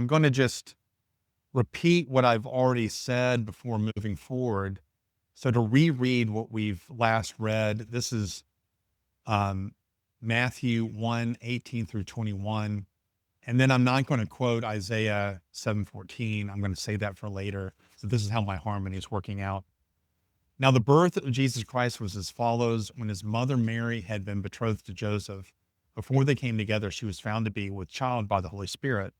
going to just repeat what I've already said before moving forward. So to reread what we've last read, this is um, Matthew 1:18 through 21. And then I'm not going to quote Isaiah 7:14. I'm going to say that for later. So this is how my harmony is working out. Now, the birth of Jesus Christ was as follows. When his mother Mary had been betrothed to Joseph, before they came together, she was found to be with child by the Holy Spirit.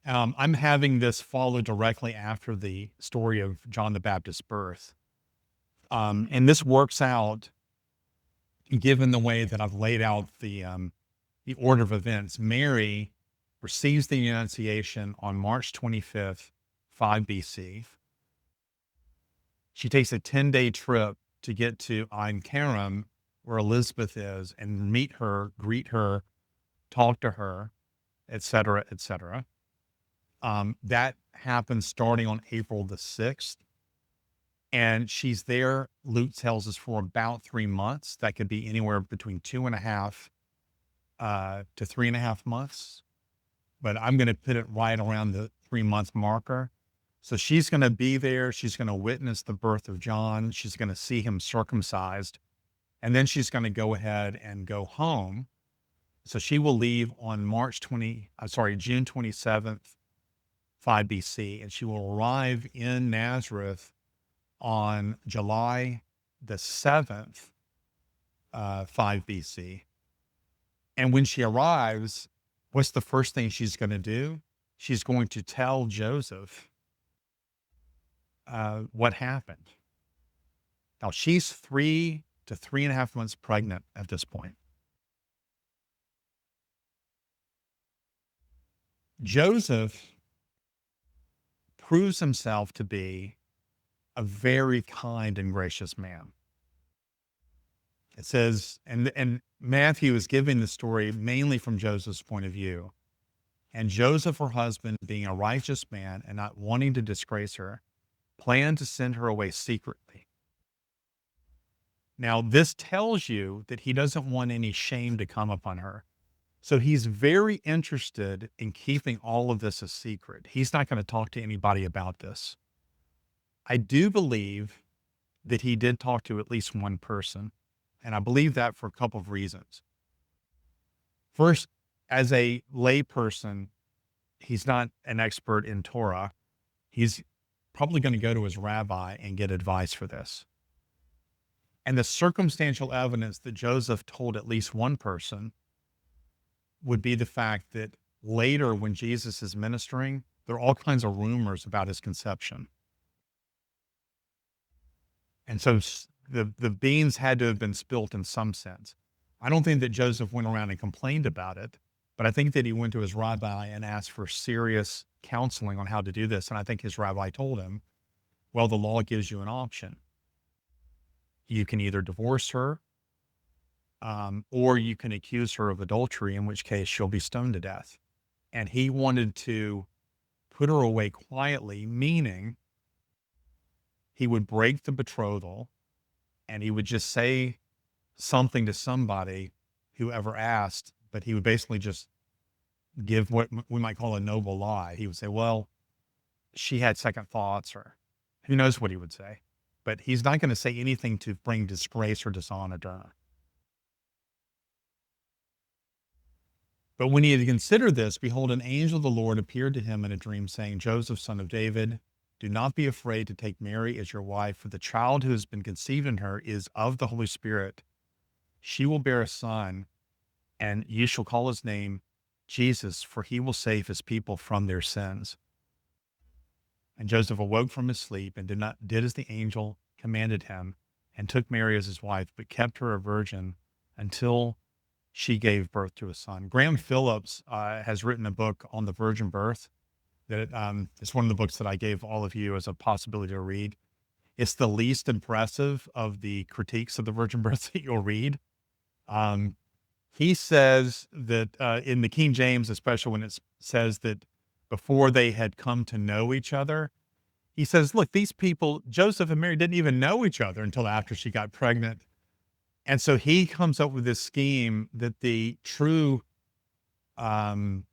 I'm having this follow directly after the story of John the Baptist's birth. And this works out, given the way that I've laid out the order of events. Mary receives the annunciation on March 25th, 5 BC. She takes a 10-day trip to get to Ein Karam, where Elizabeth is, and meet her, greet her, talk to her, etc., etc. That happens starting on April the 6th. And she's there, Luke tells us, for about 3 months. That could be anywhere between 2.5 to 3.5 months. But I'm going to put it right around the 3-month marker. So she's going to be there. She's going to witness the birth of John. She's going to see him circumcised. And then she's going to go ahead and go home. So she will leave on June 27th, 5 BC, and she will arrive in Nazareth on July the 7th, 5 BC. And when she arrives, what's the first thing she's going to do? She's going to tell Joseph what happened. Now, she's 3 to 3.5 months pregnant at this point. Joseph proves himself to be a very kind and gracious man. It says, and Matthew is giving the story mainly from Joseph's point of view. And Joseph, her husband, being a righteous man and not wanting to disgrace her, planned to send her away secretly. Now, this tells you that he doesn't want any shame to come upon her. So he's very interested in keeping all of this a secret. He's not going to talk to anybody about this. I do believe that he did talk to at least one person, and I believe that for a couple of reasons. First, as a lay person, he's not an expert in Torah. He's probably going to go to his rabbi and get advice for this. And the circumstantial evidence that Joseph told at least one person would be the fact that later when Jesus is ministering, there are all kinds of rumors about his conception. And so the beans had to have been spilt in some sense. I don't think that Joseph went around and complained about it, but I think that he went to his rabbi and asked for serious counseling on how to do this. And I think his rabbi told him, well, the law gives you an option. You can either divorce her, or you can accuse her of adultery, in which case she'll be stoned to death. And he wanted to put her away quietly, meaning he would break the betrothal and he would just say something to somebody, whoever asked, but he would basically just give what we might call a noble lie. He would say, well, she had second thoughts, or who knows what he would say. But he's not going to say anything to bring disgrace or dishonor to her. But when he had considered this, behold, an angel of the Lord appeared to him in a dream, saying, Joseph, son of David, do not be afraid to take Mary as your wife, for the child who has been conceived in her is of the Holy Spirit. She will bear a son, and you shall call his name Jesus, for he will save his people from their sins. And Joseph awoke from his sleep and did as the angel commanded him, and took Mary as his wife, but kept her a virgin until she gave birth to a son. Graham Phillips has written a book on the virgin birth that it's one of the books that I gave all of you as a possibility to read. It's the least impressive of the critiques of the virgin birth that you'll read. He says that in the King James, especially when it says that before they had come to know each other, he says, look, these people, Joseph and Mary, didn't even know each other until after she got pregnant. And so he comes up with this scheme that the true father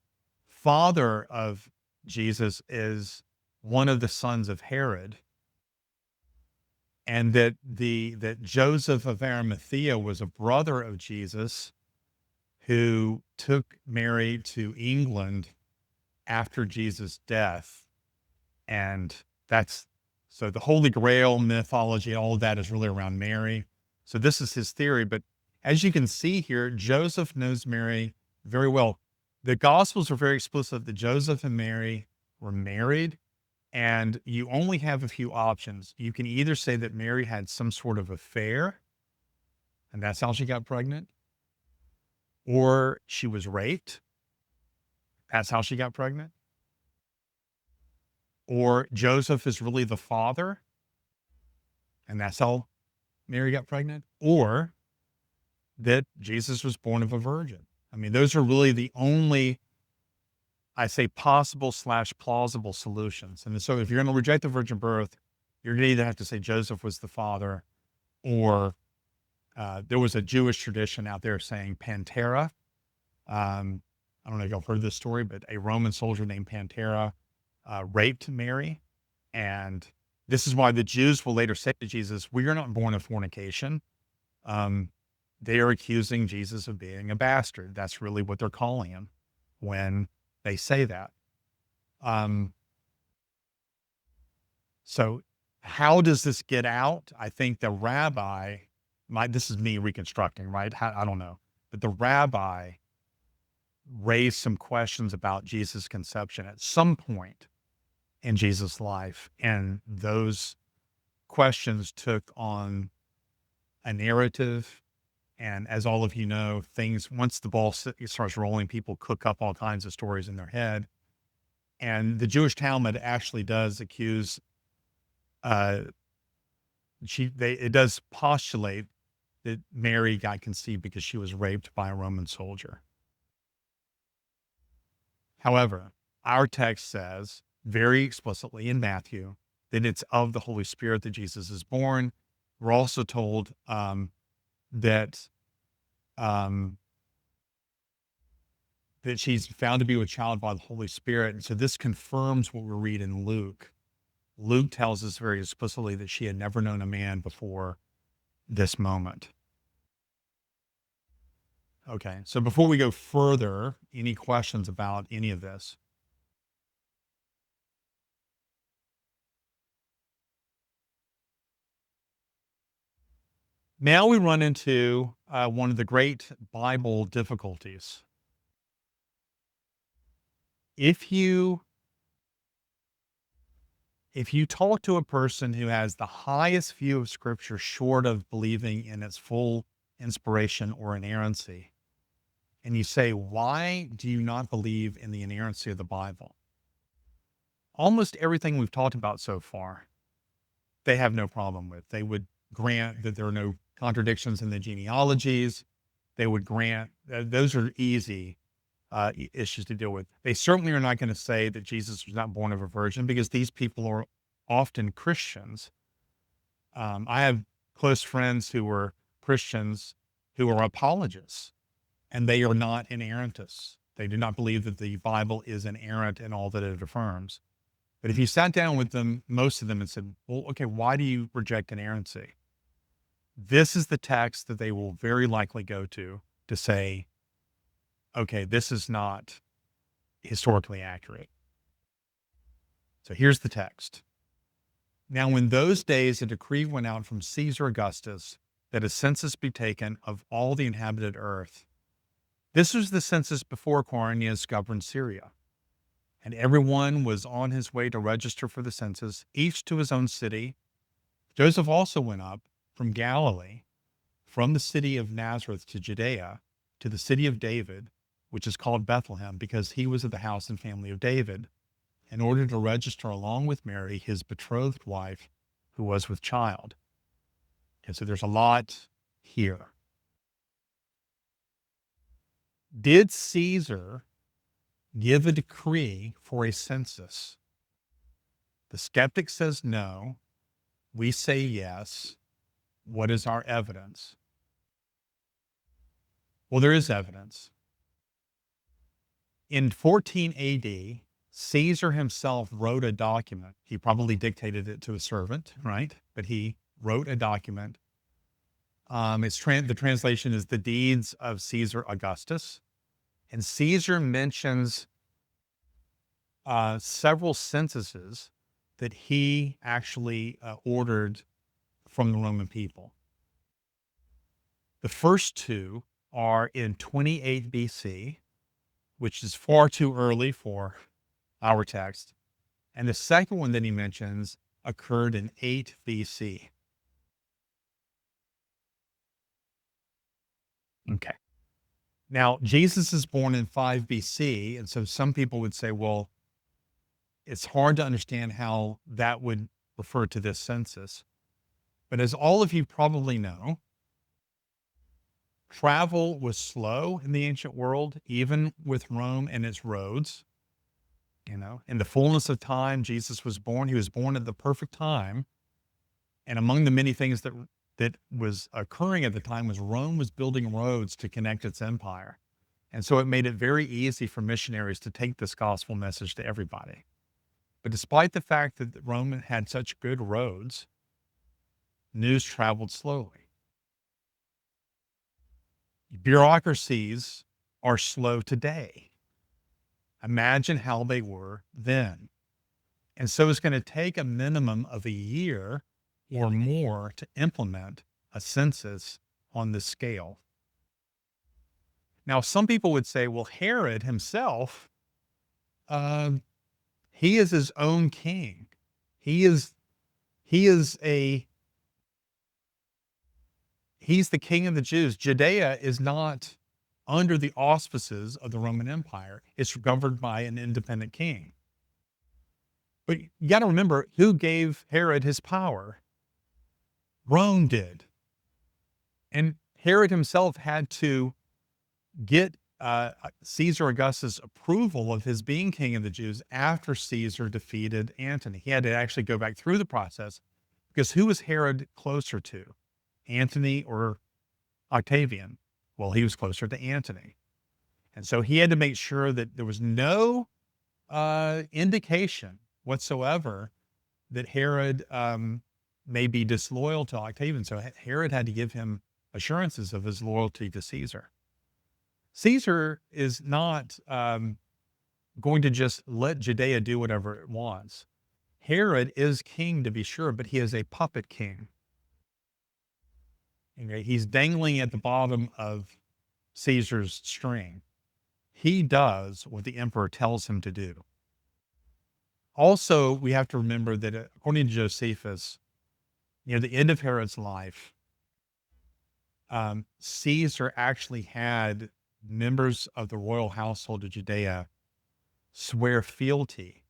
father of Jesus is one of the sons of Herod, and that Joseph of Arimathea was a brother of Jesus who took Mary to England after Jesus' death. And that's so the Holy Grail mythology, all of that is really around Mary. So this is his theory. But as you can see here, Joseph knows Mary very well. The Gospels are very explicit that Joseph and Mary were married, and you only have a few options. You can either say that Mary had some sort of affair, and that's how she got pregnant, or she was raped. That's how she got pregnant. Or Joseph is really the father, and that's how Mary got pregnant. Or that Jesus was born of a virgin. I mean, those are really the only, I say, possible / plausible solutions. And so if you're going to reject the virgin birth, you're going to either have to say Joseph was the father, or there was a Jewish tradition out there saying Pantera. I don't know if y'all heard this story, but a Roman soldier named Pantera raped Mary. And this is why the Jews will later say to Jesus, "We are not born of fornication." They are accusing Jesus of being a bastard. That's really what they're calling him when they say that. So how does this get out? I think the rabbi, this is me reconstructing, right? I don't know. But the rabbi raised some questions about Jesus' conception at some point in Jesus' life. And those questions took on a narrative. And as all of you know, things, once the ball starts rolling, people cook up all kinds of stories in their head. And the Jewish Talmud actually does accuse, it does postulate that Mary got conceived because she was raped by a Roman soldier. However, our text says very explicitly in Matthew that it's of the Holy Spirit that Jesus is born. We're also told that that she's found to be with child by the Holy Spirit. And so this confirms what we read in Luke. Luke tells us very explicitly that she had never known a man before this moment. Okay, so before we go further, any questions about any of this? Now we run into one of the great Bible difficulties. If you talk to a person who has the highest view of Scripture, short of believing in its full inspiration or inerrancy, and you say, "Why do you not believe in the inerrancy of the Bible?" Almost everything we've talked about so far, they have no problem with. They would grant that there are no contradictions in the genealogies. They would grant those are easy issues to deal with. They certainly are not going to say that Jesus was not born of a virgin, because these people are often Christians. I have close friends who were Christians who are apologists, and they are not inerrantists. They do not believe that the Bible is inerrant in all that it affirms. But if you sat down with them, most of them, and said, "Well, okay, why do you reject inerrancy?" This is the text that they will very likely go to say, okay, this is not historically accurate. So here's the text. "Now, in those days, a decree went out from Caesar Augustus that a census be taken of all the inhabited earth. This was the census before Quirinius governed Syria. And everyone was on his way to register for the census, each to his own city. Joseph also went up from Galilee, from the city of Nazareth to Judea, to the city of David, which is called Bethlehem, because he was of the house and family of David, in order to register along with Mary, his betrothed wife, who was with child." Okay, so there's a lot here. Did Caesar give a decree for a census? The skeptic says no. We say yes. What is our evidence? Well, there is evidence. In 14 AD, Caesar himself wrote a document. He probably dictated it to a servant, right? But he wrote a document. The translation is the deeds of Caesar Augustus. And Caesar mentions several censuses that he actually ordered from the Roman people. The first two are in 28 BC, which is far too early for our text. And the second one that he mentions occurred in 8 BC. Okay. Now, Jesus is born in 5 BC. And so some people would say, well, it's hard to understand how that would refer to this census. But as all of you probably know, travel was slow in the ancient world, even with Rome and its roads. In the fullness of time, Jesus was born. He was born at the perfect time. And among the many things that was occurring at the time was Rome was building roads to connect its empire. And so it made it very easy for missionaries to take this gospel message to everybody. But despite the fact that Rome had such good roads, news traveled slowly. Bureaucracies are slow today. Imagine how they were then. And so it's going to take a minimum of a year or more to implement a census on this scale. Now, some people would say, well, Herod himself, he is his own king. He is he's the king of the Jews. Judea is not under the auspices of the Roman Empire. It's governed by an independent king. But you got to remember who gave Herod his power? Rome did. And Herod himself had to get Caesar Augustus' approval of his being king of the Jews after Caesar defeated Antony. He had to actually go back through the process because who was Herod closer to? Antony or Octavian? Well, he was closer to Antony. And so he had to make sure that there was no indication whatsoever that Herod may be disloyal to Octavian. So Herod had to give him assurances of his loyalty to Caesar. Caesar is not going to just let Judea do whatever it wants. Herod is king, to be sure, but he is a puppet king. Okay? He's dangling at the bottom of Caesar's string. He does what the emperor tells him to do. Also, we have to remember that according to Josephus, near the end of Herod's life, Caesar actually had members of the royal household of Judea swear fealty,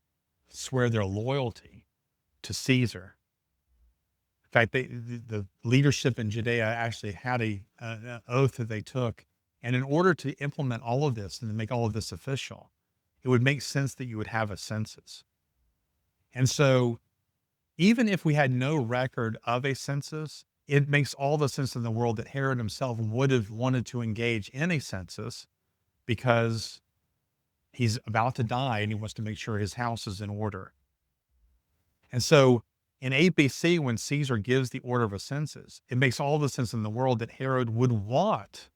swear their loyalty to Caesar. In fact, the leadership in Judea actually had an oath that they took. And in order to implement all of this and to make all of this official, it would make sense that you would have a census. And so even if we had no record of a census, it makes all the sense in the world that Herod himself would have wanted to engage in a census because he's about to die and he wants to make sure his house is in order. And so in 8 BC, when Caesar gives the order of a census, it makes all the sense in the world that Herod would want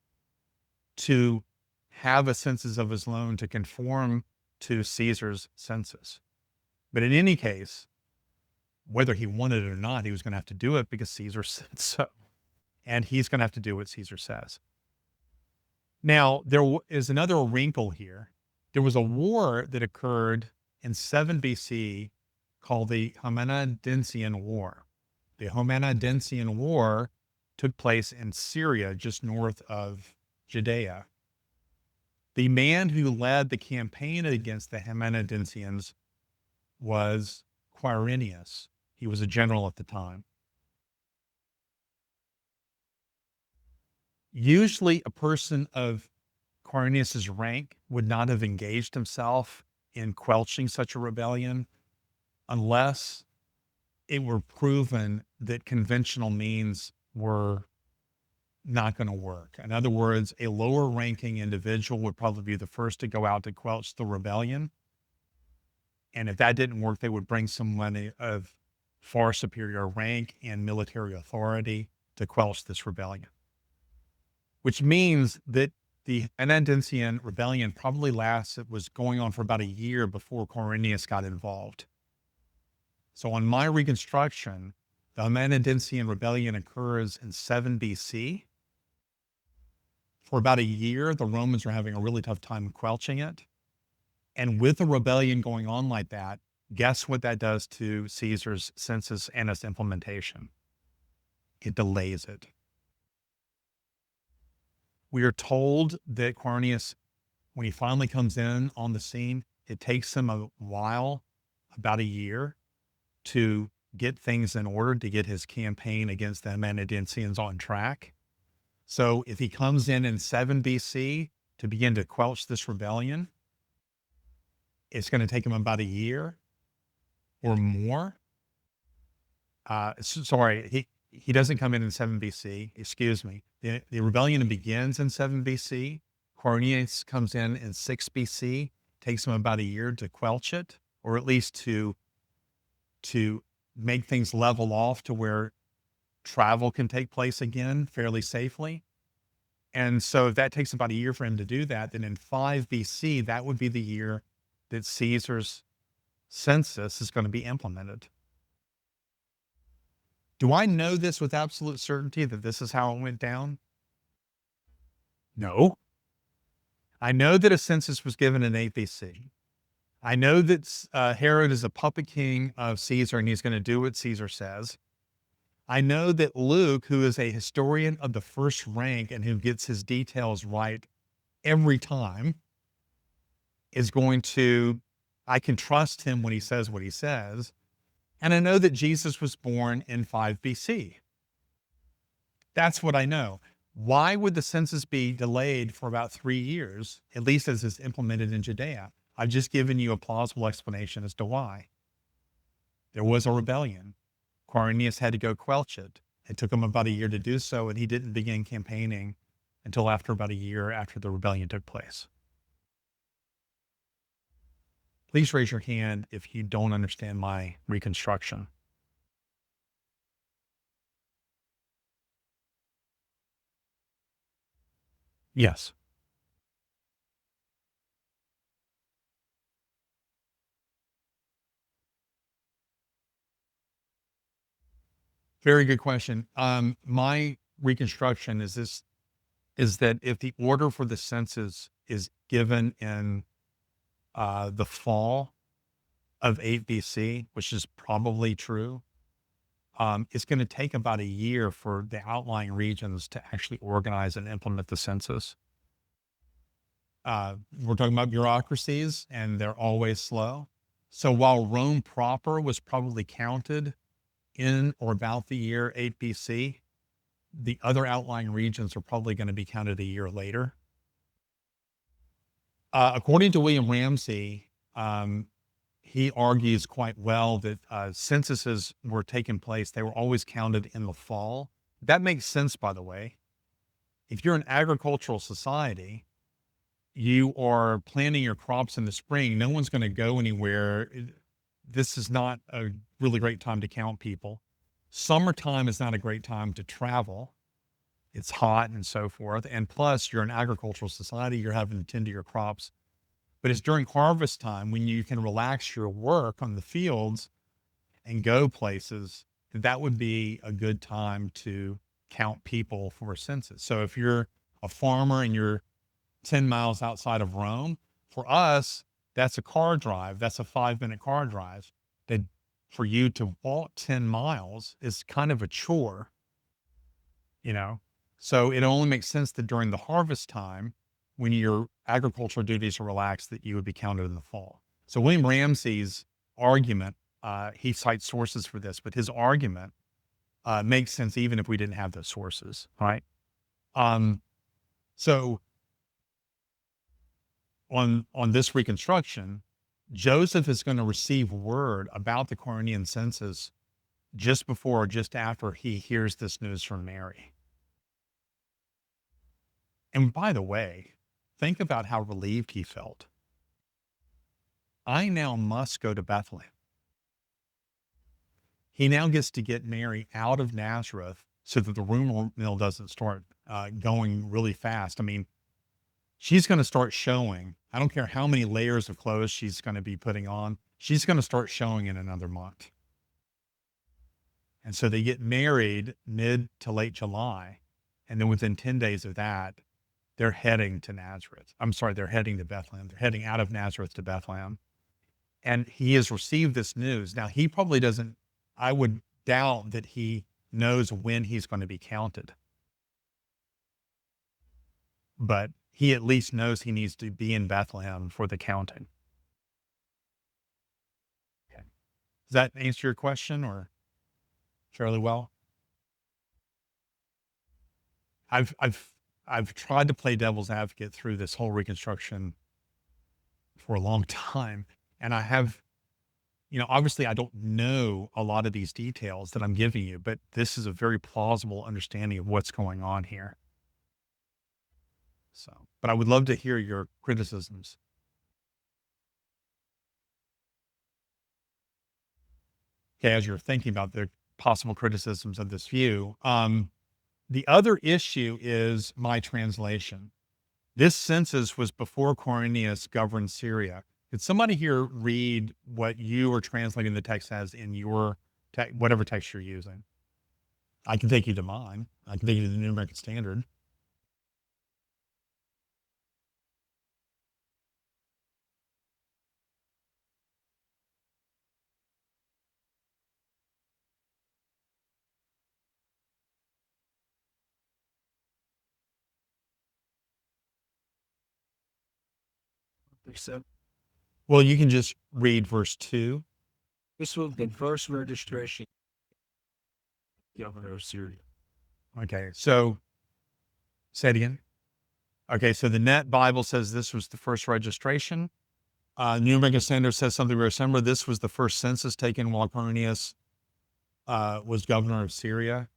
to have a census of his own to conform to Caesar's census. But in any case, whether he wanted it or not, he was going to have to do it because Caesar said so. And he's going to have to do what Caesar says. Now, there is another wrinkle here. There was a war that occurred in 7 BC called the Homenna-Densian War. The Homenna-Densian War took place in Syria, just north of Judea. The man who led the campaign against the Homenna-Densians was Quirinius. He was a general at the time. Usually a person of Quirinius's rank would not have engaged himself in quelching such a rebellion unless it were proven that conventional means were not going to work. In other words, a lower ranking individual would probably be the first to go out to quelch the rebellion. And if that didn't work, they would bring someone of far superior rank and military authority to quelch this rebellion, which means that the Annunciation rebellion probably it was going on for about a year before Quirinius got involved. So on my reconstruction, the Annunciation rebellion occurs in 7 BC. For about a year, the Romans are having a really tough time quelching it. And with a rebellion going on like that, guess what that does to Caesar's census and its implementation? It delays it. We are told that Quirinius, when he finally comes in on the scene, it takes him a while, about a year, to get things in order to get his campaign against the Amenadincians on track. So if he comes in 7 BC to begin to quelch this rebellion, it's going to take him about a year or more. Sorry, he doesn't come in 7 BC. Excuse me. The rebellion begins in 7 BC. Quirinius comes in 6 BC. Takes him about a year to quelch it, or at least to make things level off to where travel can take place again fairly safely. And so if that takes about a year for him to do that, then in 5 BC, that would be the year that Caesar's census is going to be implemented. Do I know this with absolute certainty that this is how it went down? No. I know that a census was given in 8 BC. I know that Herod is a puppet king of Caesar and he's going to do what Caesar says. I know that Luke, who is a historian of the first rank and who gets his details right every time, I can trust him when he says what he says. And I know that Jesus was born in 5 BC. That's what I know. Why would the census be delayed for about 3 years, at least as it's implemented in Judea? I've just given you a plausible explanation as to why. There was a rebellion. Quirinius had to go quelch it. It took him about a year to do so, and he didn't begin campaigning until after about a year after the rebellion took place. Please raise your hand if you don't understand my reconstruction. Yes. Very good question. My reconstruction is that if the order for the census is given in the fall of 8 BC, which is probably true, it's going to take about a year for the outlying regions to actually organize and implement the census. We're talking about bureaucracies, and they're always slow. So while Rome proper was probably counted in or about the year 8 BC, the other outlying regions are probably going to be counted a year later. According to William Ramsey, he argues quite well that censuses were taking place. They were always counted in the fall. That makes sense, by the way. If you're an agricultural society, you are planting your crops in the spring. No one's going to go anywhere. This is not a really great time to count people. Summertime is not a great time to travel. It's hot and so forth. And plus, you're an agricultural society. You're having to tend to your crops. But it's during harvest time when you can relax your work on the fields and go places. That would be a good time to count people for a census. So if you're a farmer and you're 10 miles outside of Rome, for us, that's a car drive. That's a 5-minute car drive. That for you to walk 10 miles is kind of a chore, you know? So it only makes sense that during the harvest time, when your agricultural duties are relaxed, that you would be counted in the fall. So William Ramsey's argument, he cites sources for this, but his argument makes sense even if we didn't have those sources, right? So on this reconstruction, Joseph is going to receive word about the Quirinian census just before or just after he hears this news from Mary. And by the way, think about how relieved he felt. I now must go to Bethlehem. He now gets to get Mary out of Nazareth so that the rumor mill doesn't start going really fast. I mean, she's going to start showing. I don't care how many layers of clothes she's going to be putting on. She's going to start showing in another month. And so they get married mid to late July. And then within 10 days of that, they're heading to Nazareth. I'm sorry, they're heading to Bethlehem. They're heading out of Nazareth to Bethlehem. And he has received this news. Now, he probably doesn't, I would doubt that he knows when he's going to be counted. But he at least knows he needs to be in Bethlehem for the counting. Okay. Does that answer your question or fairly well? I've tried to play devil's advocate through this whole reconstruction for a long time. And I have, obviously I don't know a lot of these details that I'm giving you, but this is a very plausible understanding of what's going on here. So, but I would love to hear your criticisms. Okay, as you're thinking about the possible criticisms of this view. The other issue is my translation. This census was before Quirinius governed Syria. Could somebody here read what you are translating the text as in your whatever text you're using? I can take you to mine. I can take you to the New American Standard. So Well, you can just read verse 2. this was the first registration governor of Syria. Okay, so say it again. Okay, so the Net Bible says this was the first registration. New American Standard says something very similar. This was the first census taken while Quirinius was governor of Syria.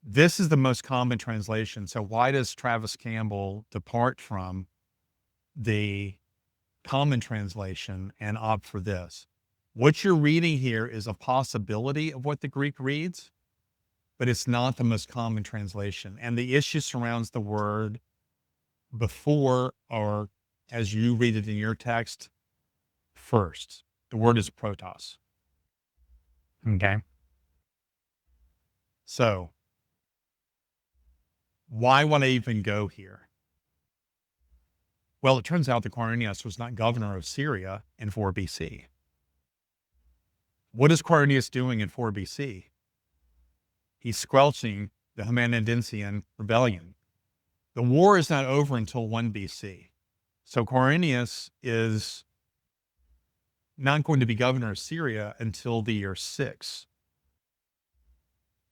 This is the most common translation. So why does Travis Campbell depart from the common translation and opt for this? What you're reading here is a possibility of what the Greek reads, but it's not the most common translation. And the issue surrounds the word before, or as you read it in your text, first. The word is protos. Okay. So why would I even go here? Well, it turns out that Quirinius was not governor of Syria in 4 BC. What is Quirinius doing in 4 BC? He's squelching the Homenidinsian rebellion. The war is not over until 1 BC. So Quirinius is not going to be governor of Syria until the year 6,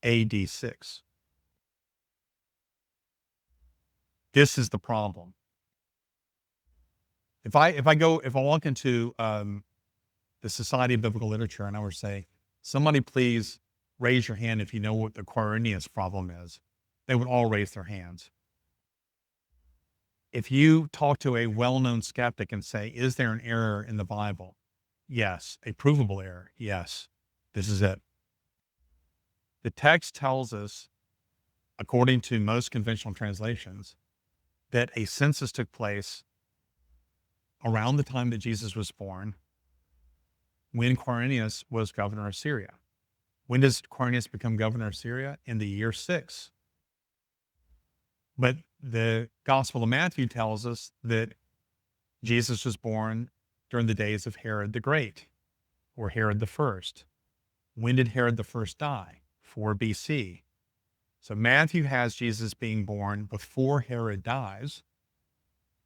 AD 6. This is the problem. If I walk into the Society of Biblical Literature and I were to say, somebody please raise your hand if you know what the Quirinius problem is, they would all raise their hands. If you talk to a well-known skeptic and say, is there an error in the Bible? Yes. A provable error? Yes. This is it. The text tells us, according to most conventional translations, that a census took place around the time that Jesus was born when Quirinius was governor of Syria. When does Quirinius become governor of Syria? In the year 6. But the Gospel of Matthew tells us that Jesus was born during the days of Herod the Great, or Herod the First. When did Herod the First die? 4 BC. So Matthew has Jesus being born before Herod dies,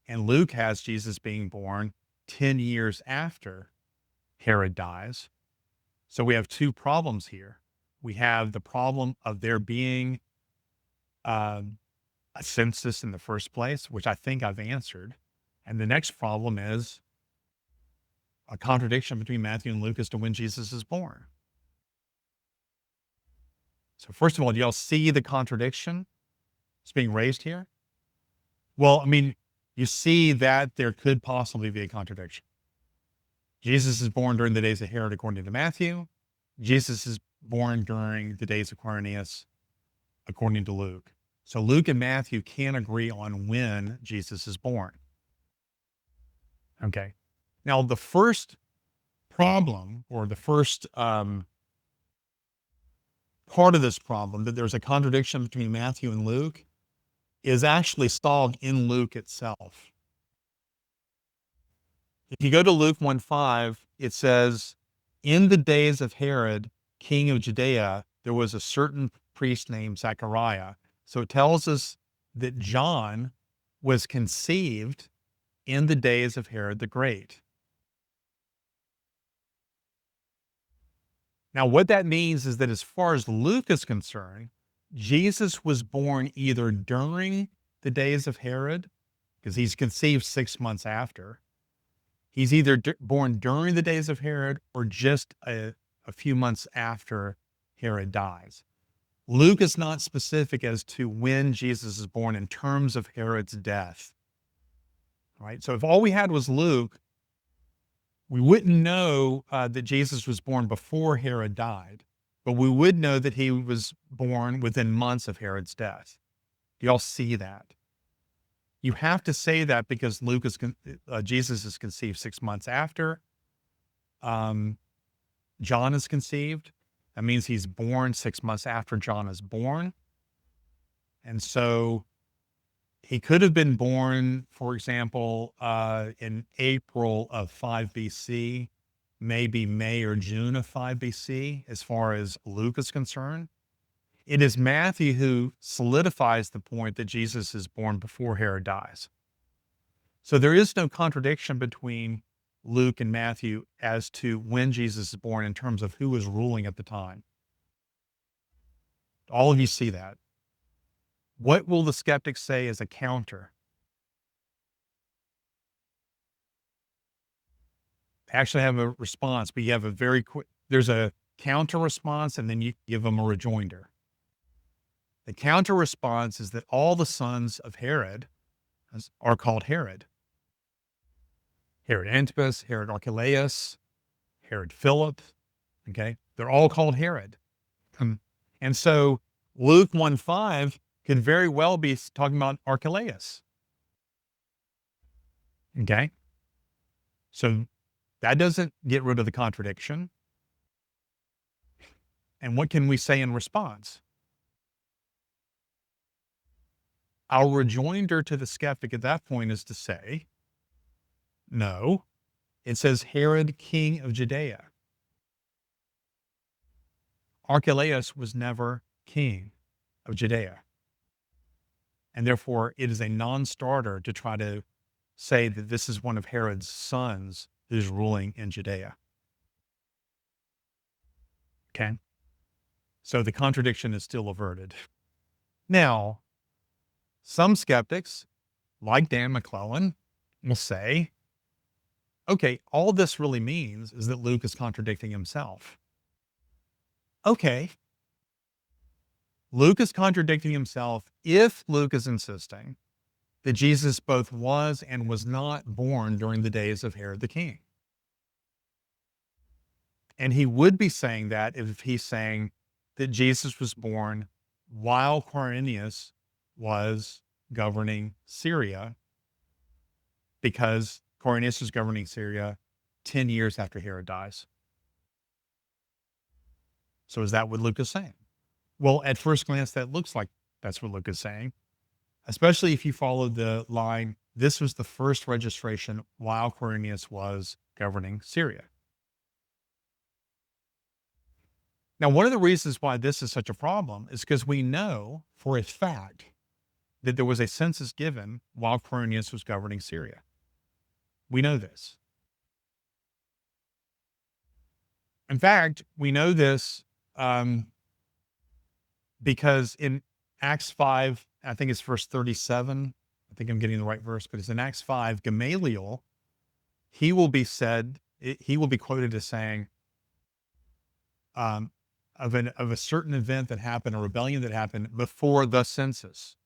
and Luke has Jesus being born 10 years after Herod dies. So we have two problems here. We have the problem of there being a census in the first place, which I think I've answered. And the next problem is a contradiction between Matthew and Luke as to when Jesus is born. So first of all, do y'all see the contradiction that's being raised here? Well, I mean, you see that there could possibly be a contradiction. Jesus is born during the days of Herod, according to Matthew. Jesus is born during the days of Quirinius, according to Luke. So Luke and Matthew can't agree on when Jesus is born. Okay. Now, the first problem, or the first part of this problem, that there's a contradiction between Matthew and Luke, is actually solved in Luke itself. If you go to Luke 1:5, it says, in the days of Herod, king of Judea, there was a certain priest named Zechariah. So it tells us that John was conceived in the days of Herod the Great. Now, what that means is that as far as Luke is concerned, Jesus was born either during the days of Herod, because he's conceived 6 months after. He's either born during the days of Herod or just a few months after Herod dies. Luke is not specific as to when Jesus is born in terms of Herod's death. Right? So if all we had was Luke, we wouldn't know that Jesus was born before Herod died, but we would know that he was born within months of Herod's death. Do y'all see that? You have to say that because Jesus is conceived 6 months after John is conceived. That means he's born 6 months after John is born. And so he could have been born, for example, in April of 5 BC, maybe May or June of 5 BC, as far as Luke is concerned. It is Matthew who solidifies the point that Jesus is born before Herod dies. So there is no contradiction between Luke and Matthew as to when Jesus is born in terms of who was ruling at the time. All of you see that. What will the skeptics say as a counter? Actually have a response, but you have a very quick, there's a counter response and then you give them a rejoinder. The counter response is that all the sons of Herod are called Herod. Herod Antipas, Herod Archelaus, Herod Philip, okay? They're all called Herod. And so Luke 1:5 could very well be talking about Archelaus. Okay? So that doesn't get rid of the contradiction. And what can we say in response? Our rejoinder to the skeptic at that point is to say, no, it says Herod, king of Judea. Archelaus was never king of Judea. And therefore, it is a non-starter to try to say that this is one of Herod's sons who's ruling in Judea. Okay? So the contradiction is still averted. Now, some skeptics, like Dan McClellan, will say, okay, all this really means is that Luke is contradicting himself. Okay. Luke is contradicting himself if Luke is insisting that Jesus both was and was not born during the days of Herod the king. And he would be saying that if he's saying that Jesus was born while Quirinius was governing Syria, because Quirinius was governing Syria 10 years after Herod dies. So is that what Luke is saying? Well, at first glance, that looks like that's what Luke is saying, especially if you follow the line, this was the first registration while Quirinius was governing Syria. Now, one of the reasons why this is such a problem is because we know for a fact that there was a census given while Quirinius was governing Syria. We know this. In fact, we know this because in Acts 5, I think it's verse 37. I think I'm getting the right verse, but it's in Acts 5, Gamaliel, he will be quoted as saying, of a certain event that happened, a rebellion that happened before the census.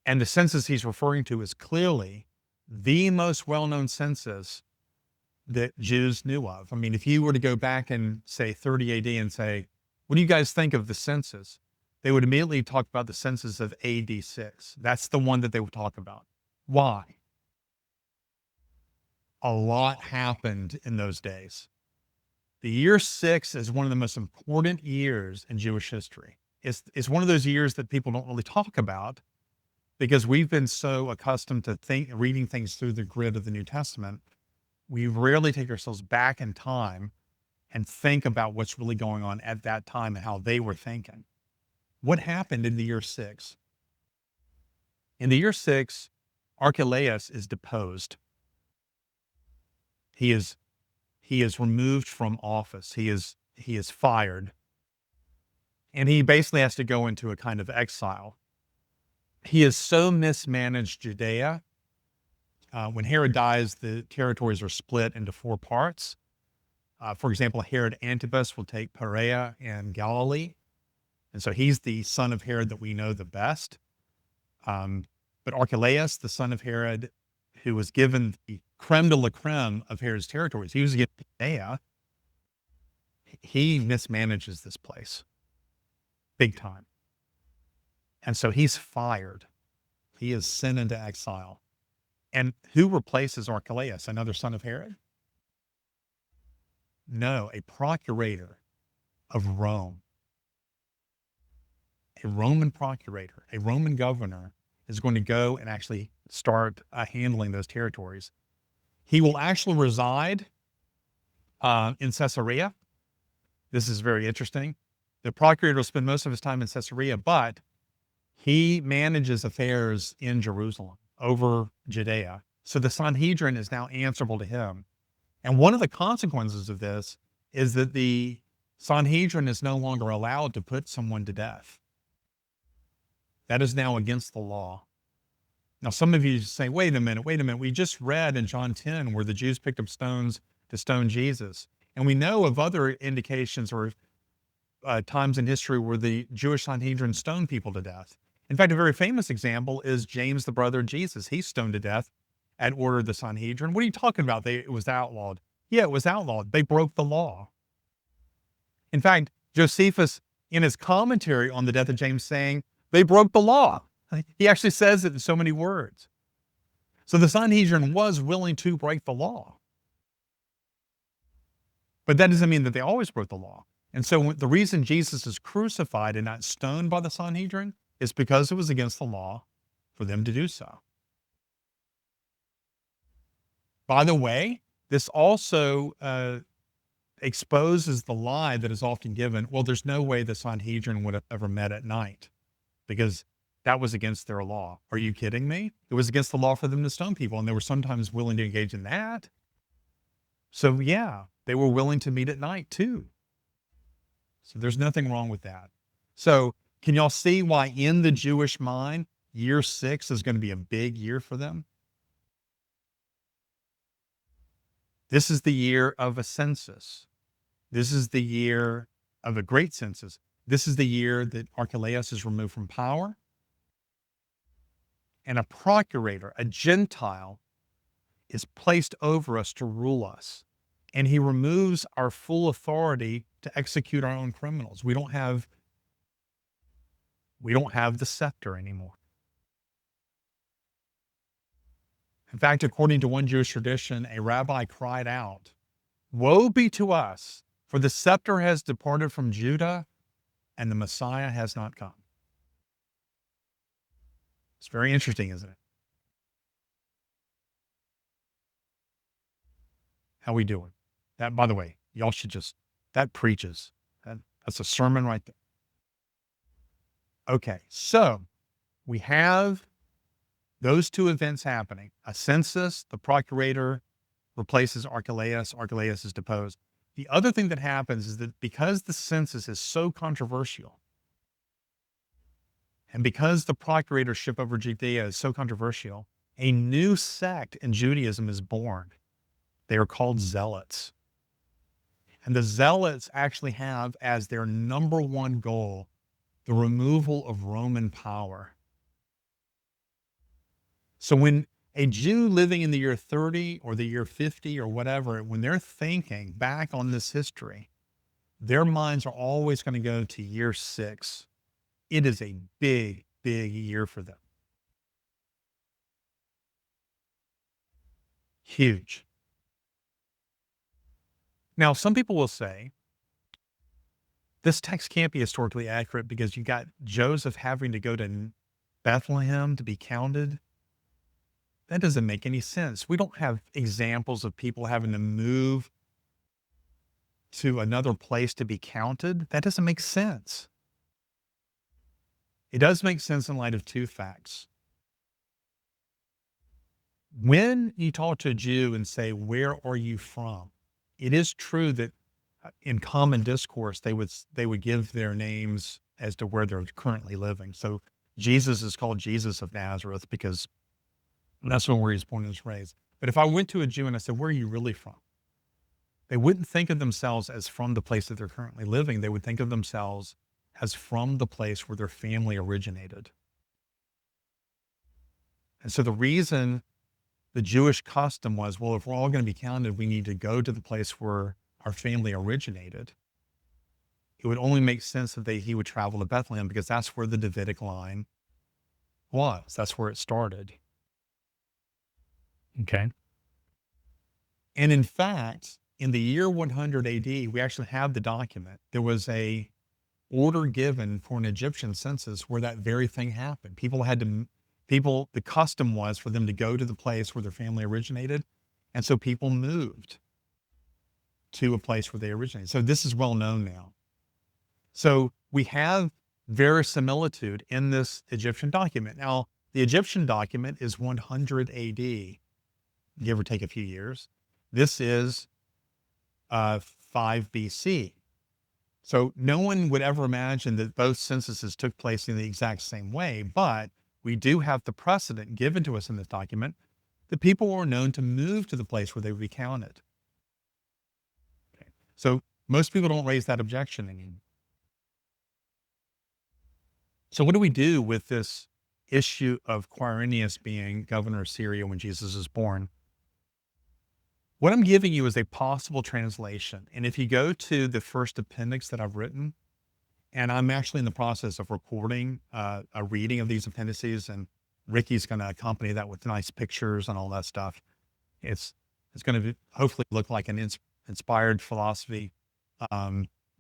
And the census he's referring to is clearly the most well-known census that Jews knew of. I mean, if you were to go back and say 30 AD and say, what do you guys think of the census? They would immediately talk about the census of AD 6. That's the one that they would talk about. Why? A lot happened in those days. The year 6 is one of the most important years in Jewish history. It's one of those years that people don't really talk about because we've been so accustomed to reading things through the grid of the New Testament. We rarely take ourselves back in time and think about what's really going on at that time and how they were thinking. What happened in the year 6? In the year 6, Archelaus is deposed. He is removed from office. He is fired. And he basically has to go into a kind of exile. He has so mismanaged Judea. When Herod dies, the territories are split into 4 parts. For example, Herod Antipas will take Perea and Galilee. And so he's the son of Herod that we know the best. But Archelaus, the son of Herod, who was given the creme de la creme of Herod's territories, he was given Judea. He mismanages this place big time. And so he's fired. He is sent into exile. And who replaces Archelaus? Another son of Herod? No, a procurator of Rome. A Roman procurator, a Roman governor is going to go and actually start handling those territories. He will actually reside in Caesarea. This is very interesting. The procurator will spend most of his time in Caesarea, but he manages affairs in Jerusalem over Judea. So the Sanhedrin is now answerable to him. And one of the consequences of this is that the Sanhedrin is no longer allowed to put someone to death. That is now against the law. Now, some of you say, wait a minute. We just read in John 10 where the Jews picked up stones to stone Jesus. And we know of other indications or times in history where the Jewish Sanhedrin stoned people to death. In fact, a very famous example is James, the brother of Jesus. He's stoned to death at order of the Sanhedrin. What are you talking about? It was outlawed. Yeah, it was outlawed. They broke the law. In fact, Josephus, in his commentary on the death of James, saying, they broke the law. He actually says it in so many words. So the Sanhedrin was willing to break the law. But that doesn't mean that they always broke the law. And so the reason Jesus is crucified and not stoned by the Sanhedrin is because it was against the law for them to do so. By the way, this also exposes the lie that is often given, well, there's no way the Sanhedrin would have ever met at night because that was against their law. Are you kidding me? It was against the law for them to stone people, and they were sometimes willing to engage in that. So yeah, they were willing to meet at night too. So there's nothing wrong with that. So can y'all see why in the Jewish mind, year 6 is going to be a big year for them? This is the year of a census. This is the year of a great census. This is the year that Archelaus is removed from power. And a procurator, a Gentile, is placed over us to rule us. And he removes our full authority to execute our own criminals. We don't have the scepter anymore. In fact, according to one Jewish tradition, a rabbi cried out, "Woe be to us, for the scepter has departed from Judah, and the Messiah has not come." It's very interesting, isn't it? How we doing? That, by the way, y'all should just, that preaches. That's a sermon right there. Okay, so we have those two events happening. A census, the procurator replaces Archelaus. Archelaus is deposed. The other thing that happens is that because the census is so controversial, and because the procuratorship over Judea is so controversial, a new sect in Judaism is born. They are called zealots. And the zealots actually have as their number one goal the removal of Roman power. So when a Jew living in the year 30 or the year 50 or whatever, when they're thinking back on this history, their minds are always going to go to year 6. It is a big, big year for them. Huge. Now, some people will say this text can't be historically accurate because you got Joseph having to go to Bethlehem to be counted. That doesn't make any sense. We don't have examples of people having to move to another place to be counted. That doesn't make sense. It does make sense in light of two facts. When you talk to a Jew and say, "Where are you from?" It is true that in common discourse, they would give their names as to where they're currently living. So Jesus is called Jesus of Nazareth because that's where he's born and was raised. But if I went to a Jew and I said, "Where are you really from?" They wouldn't think of themselves as from the place that they're currently living. They would think of themselves as from the place where their family originated. And so the reason the Jewish custom was, well, if we're all going to be counted, we need to go to the place where our family originated. It would only make sense that he would travel to Bethlehem because that's where the Davidic line was. That's where it started. Okay. And in fact, in the year 100 AD, we actually have the document. There was a order given for an Egyptian census where that very thing happened. The custom was for them to go to the place where their family originated. And so people moved to a place where they originated. So this is well known now. So we have verisimilitude in this Egyptian document. Now, the Egyptian document is 100 AD, give or take a few years. This is 5 BC. So no one would ever imagine that both censuses took place in the exact same way, but we do have the precedent given to us in this document that people were known to move to the place where they would be counted. Okay. So most people don't raise that objection anymore. So what do we do with this issue of Quirinius being governor of Syria when Jesus is born? What I'm giving you is a possible translation. And if you go to the first appendix that I've written, and I'm actually in the process of recording a reading of these appendices, and Ricky's going to accompany that with nice pictures and all that stuff. It's going to hopefully look like an inspired philosophy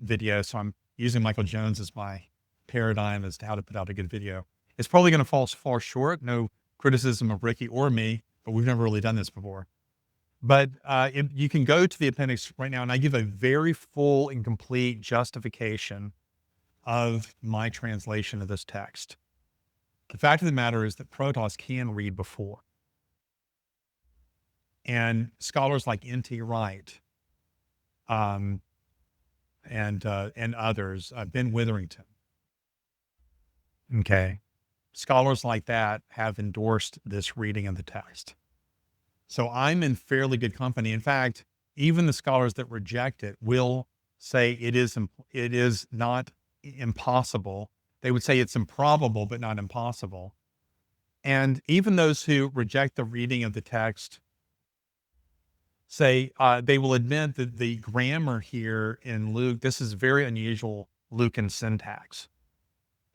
video. So I'm using Michael Jones as my paradigm as to how to put out a good video. It's probably going to fall far short. No criticism of Ricky or me, but we've never really done this before. But you can go to the appendix right now, and I give a very full and complete justification of my translation of this text. The fact of the matter is that protos can read before. And scholars like N.T. Wright and others, Ben Witherington, okay, scholars like that have endorsed this reading of the text. So I'm in fairly good company. In fact, even the scholars that reject it will say it is not impossible. They would say it's improbable, but not impossible. And even those who reject the reading of the text say they will admit that the grammar here in Luke, this is very unusual Lucan syntax.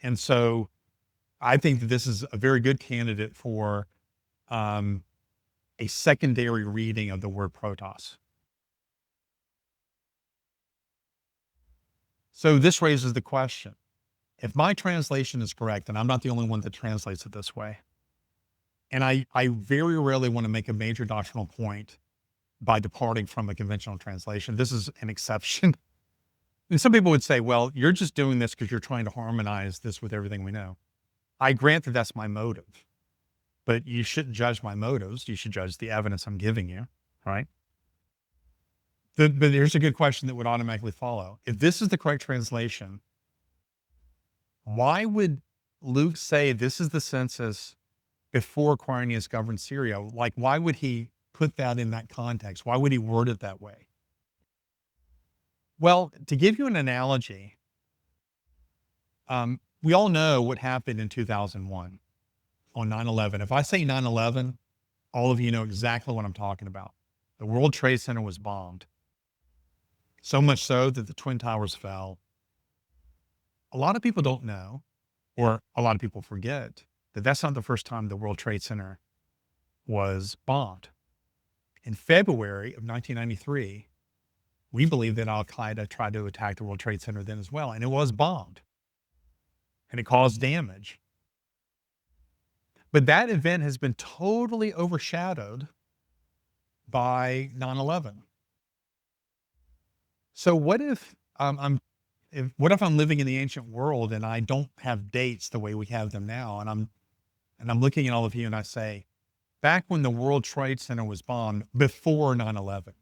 And so I think that this is a very good candidate for a secondary reading of the word protos. So this raises the question, if my translation is correct, and I'm not the only one that translates it this way, and I very rarely want to make a major doctrinal point by departing from a conventional translation. This is an exception. And some people would say, well, you're just doing this because you're trying to harmonize this with everything we know. I grant that that's my motive, but you shouldn't judge my motives. You should judge the evidence I'm giving you, right? But here's a good question that would automatically follow. If this is the correct translation, why would Luke say this is the census before Quirinius governed Syria? Like, why would he put that in that context? Why would he word it that way? Well, to give you an analogy, we all know what happened in 2001. on 9/11. If I say 9/11, all of you know exactly what I'm talking about. The World Trade Center was bombed, so much so that the Twin Towers fell. A lot of people don't know, or a lot of people forget, that that's not the first time the World Trade Center was bombed. In February of 1993, we believe that Al Qaeda tried to attack the World Trade Center then as well, and it was bombed and it caused damage. But that event has been totally overshadowed by 9/11. So what if what if I'm living in the ancient world and I don't have dates the way we have them now, and I'm looking at all of you and I say, back when the World Trade Center was bombed before 9/11,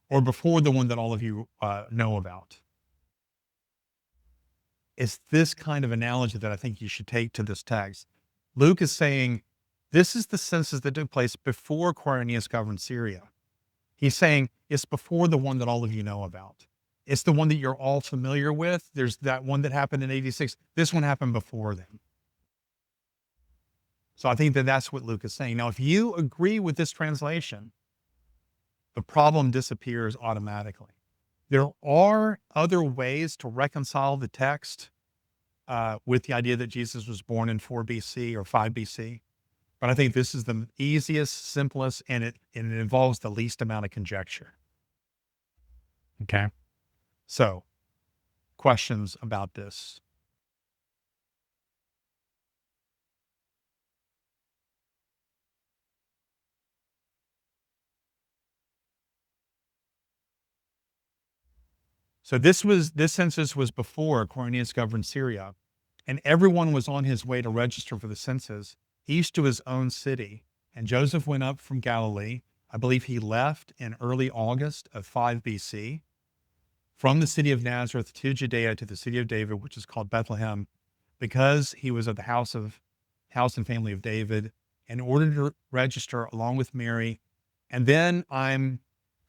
or before the one that all of you know about. It's this kind of analogy that I think you should take to this text. Luke is saying, this is the census that took place before Quirinius governed Syria. He's saying it's before the one that all of you know about. It's the one that you're all familiar with. There's that one that happened in 86. This one happened before them. So I think that that's what Luke is saying. Now, if you agree with this translation, the problem disappears automatically. There are other ways to reconcile the text with the idea that Jesus was born in 4 BC or 5 BC. But I think this is the easiest, simplest, and it involves the least amount of conjecture. Okay. So, questions about this? So this census was before Quirinius governed Syria, and everyone was on his way to register for the census, each to his own city. And Joseph went up from Galilee. I believe he left in early August of 5 BC from the city of Nazareth to Judea to the city of David, which is called Bethlehem, because he was of the house and family of David, in order to register along with Mary. And then I'm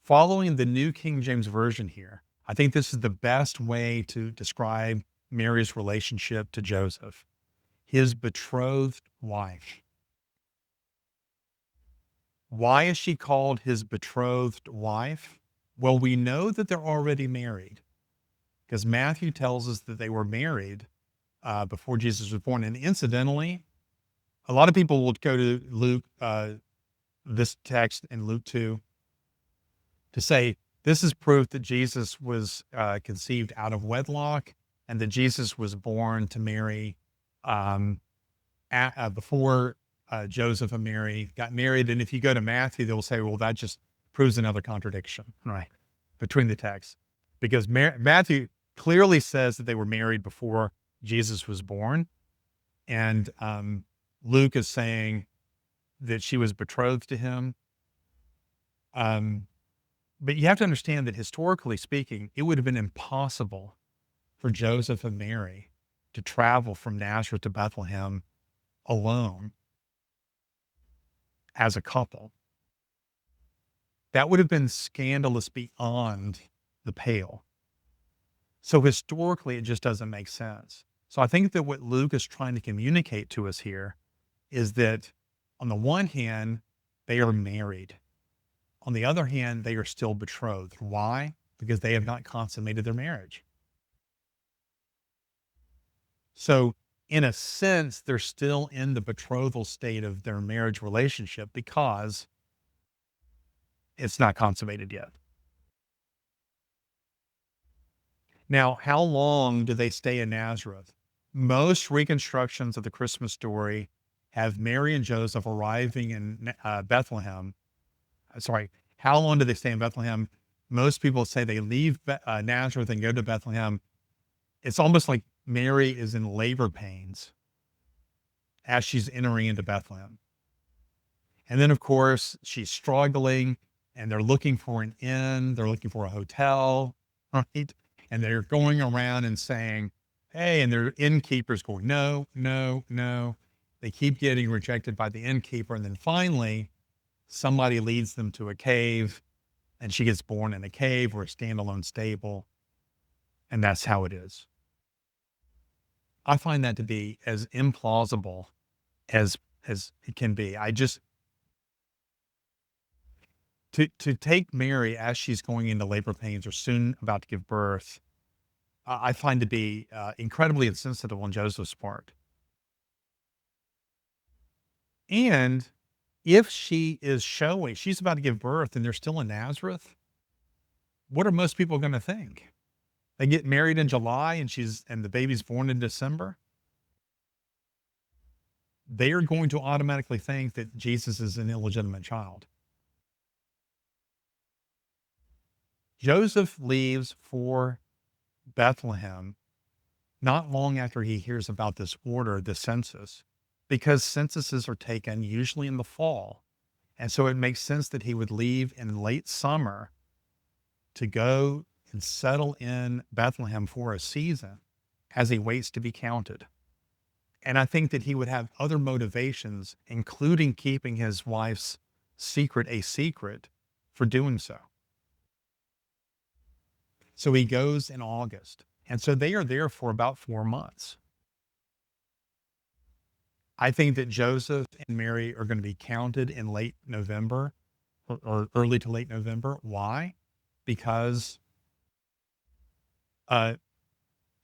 following the New King James Version here. I think this is the best way to describe Mary's relationship to Joseph, his betrothed wife. Why is she called his betrothed wife? Well, we know that they're already married because Matthew tells us that they were married before Jesus was born. And incidentally, a lot of people will go to Luke, this text in Luke 2, to say this is proof that Jesus was conceived out of wedlock and that Jesus was born to Mary before Joseph and Mary got married. And if you go to Matthew, they'll say, well, that just proves another contradiction, right, between the texts. Because Matthew clearly says that they were married before Jesus was born. And Luke is saying that she was betrothed to him. But you have to understand that historically speaking, it would have been impossible for Joseph and Mary to travel from Nazareth to Bethlehem alone as a couple. That would have been scandalous beyond the pale. So historically, it just doesn't make sense. So I think that what Luke is trying to communicate to us here is that on the one hand, they are married. On the other hand, they are still betrothed. Why? Because they have not consummated their marriage. So in a sense, they're still in the betrothal state of their marriage relationship because it's not consummated yet. Now, how long do they stay in Nazareth? Most reconstructions of the Christmas story have Mary and Joseph arriving in Bethlehem. Sorry, how long do they stay in Bethlehem? Most people say they leave Nazareth and go to Bethlehem. It's almost like Mary is in labor pains as she's entering into Bethlehem. And then, of course, she's struggling and they're looking for an inn. They're looking for a hotel, right? And they're going around and saying, hey, and their innkeeper's going, no, no, no. They keep getting rejected by the innkeeper. And then finally, somebody leads them to a cave and she gets born in a cave or a standalone stable. And that's how it is. I find that to be as implausible as it can be. I just to take Mary as she's going into labor pains or soon about to give birth, I find to be incredibly insensitive on Joseph's part. And if she is showing she's about to give birth and they're still in Nazareth, what are most people going to think? They get married in July and the baby's born in December. They are going to automatically think that Jesus is an illegitimate child. Joseph leaves for Bethlehem not long after he hears about this order, the census, because censuses are taken usually in the fall. And so it makes sense that he would leave in late summer to go and settle in Bethlehem for a season as he waits to be counted. And I think that he would have other motivations, including keeping his wife's secret a secret for doing so. So he goes in August. And so they are there for about 4 months. I think that Joseph and Mary are going to be counted in late November or early to late November. Why? Because uh,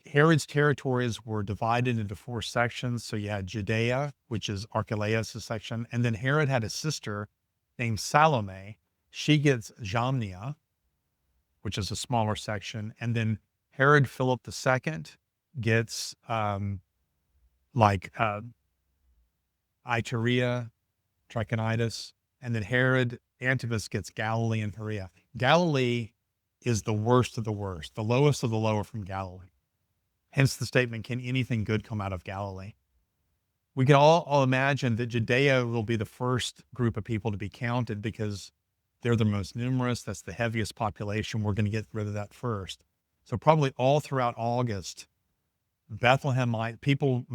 Herod's territories were divided into 4 sections. So you had Judea, which is Archelaus' section. And then Herod had a sister named Salome. She gets Jamnia, which is a smaller section. And then Herod Philip II gets Iturea, Trachonitis, and then Herod Antipas gets Galilee and Perea. Galilee is the worst of the worst, the lowest of the lower from Galilee. Hence the statement, can anything good come out of Galilee? We can all imagine that Judea will be the first group of people to be counted because they're the most numerous. That's the heaviest population. We're going to get rid of that first. So probably all throughout August, people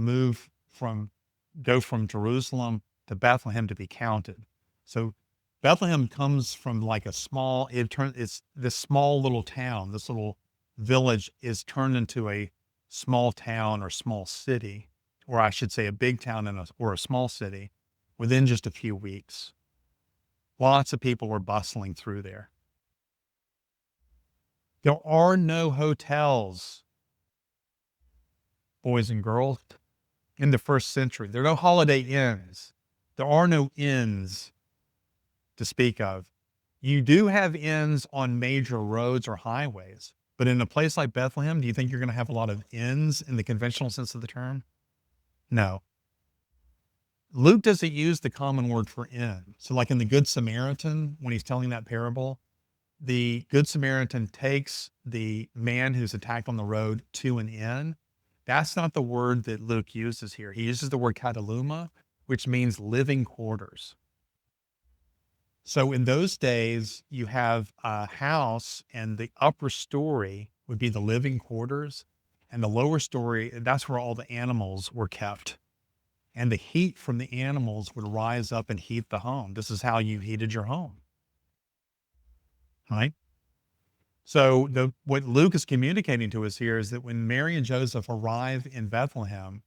go from Jerusalem to Bethlehem to be counted. So Bethlehem comes from like it's this small little town, this little village is turned into a small town or small city, or I should say a big town or a small city within just a few weeks. Lots of people were bustling through there. There are no hotels, boys and girls, in the first century. There are no Holiday Inns. There are no inns to speak of. You do have inns on major roads or highways, but in a place like Bethlehem, do you think you're going to have a lot of inns in the conventional sense of the term? No. Luke doesn't use the common word for inn. So like in the Good Samaritan, when he's telling that parable, the Good Samaritan takes the man who's attacked on the road to an inn. That's not the word that Luke uses here. He uses the word kataluma, which means living quarters. So in those days, you have a house, and the upper story would be the living quarters, and the lower story, that's where all the animals were kept. And the heat from the animals would rise up and heat the home. This is how you heated your home, right? So what Luke is communicating to us here is that when Mary and Joseph arrive in Bethlehem,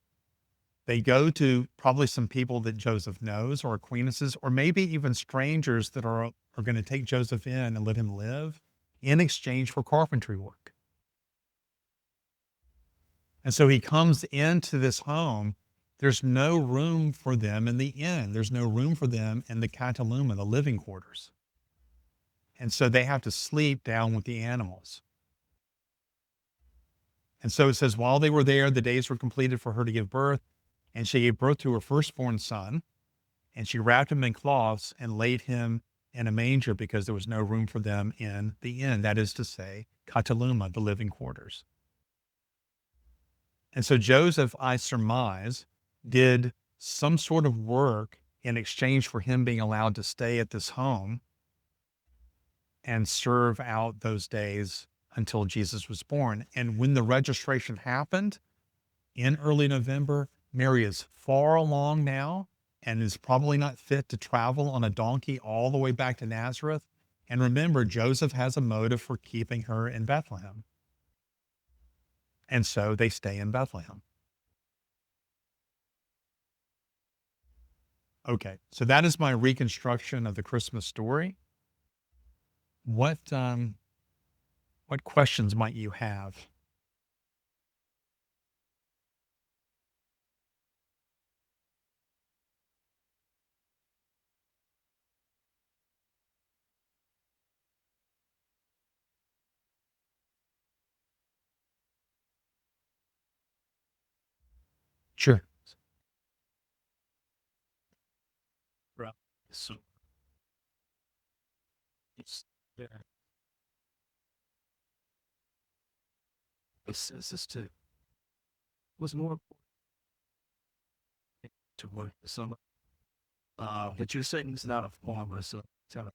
they go to probably some people that Joseph knows or acquaintances, or maybe even strangers that are going to take Joseph in and let him live in exchange for carpentry work. And so he comes into this home. There's no room for them in the inn. There's no room for them in the kataluma, the living quarters. And so they have to sleep down with the animals. And so it says, while they were there, the days were completed for her to give birth. And she gave birth to her firstborn son. And she wrapped him in cloths and laid him in a manger because there was no room for them in the inn. That is to say, kataluma, the living quarters. And so Joseph, I surmise, did some sort of work in exchange for him being allowed to stay at this home and serve out those days until Jesus was born. And when the registration happened in early November, Mary is far along now and is probably not fit to travel on a donkey all the way back to Nazareth. And remember, Joseph has a motive for keeping her in Bethlehem. And so they stay in Bethlehem. Okay, so that is my reconstruction of the Christmas story. What questions might you have? Sure. Right. So it's there. The census too was more important to work for some. But you're saying it's not a farmer, so it's not a,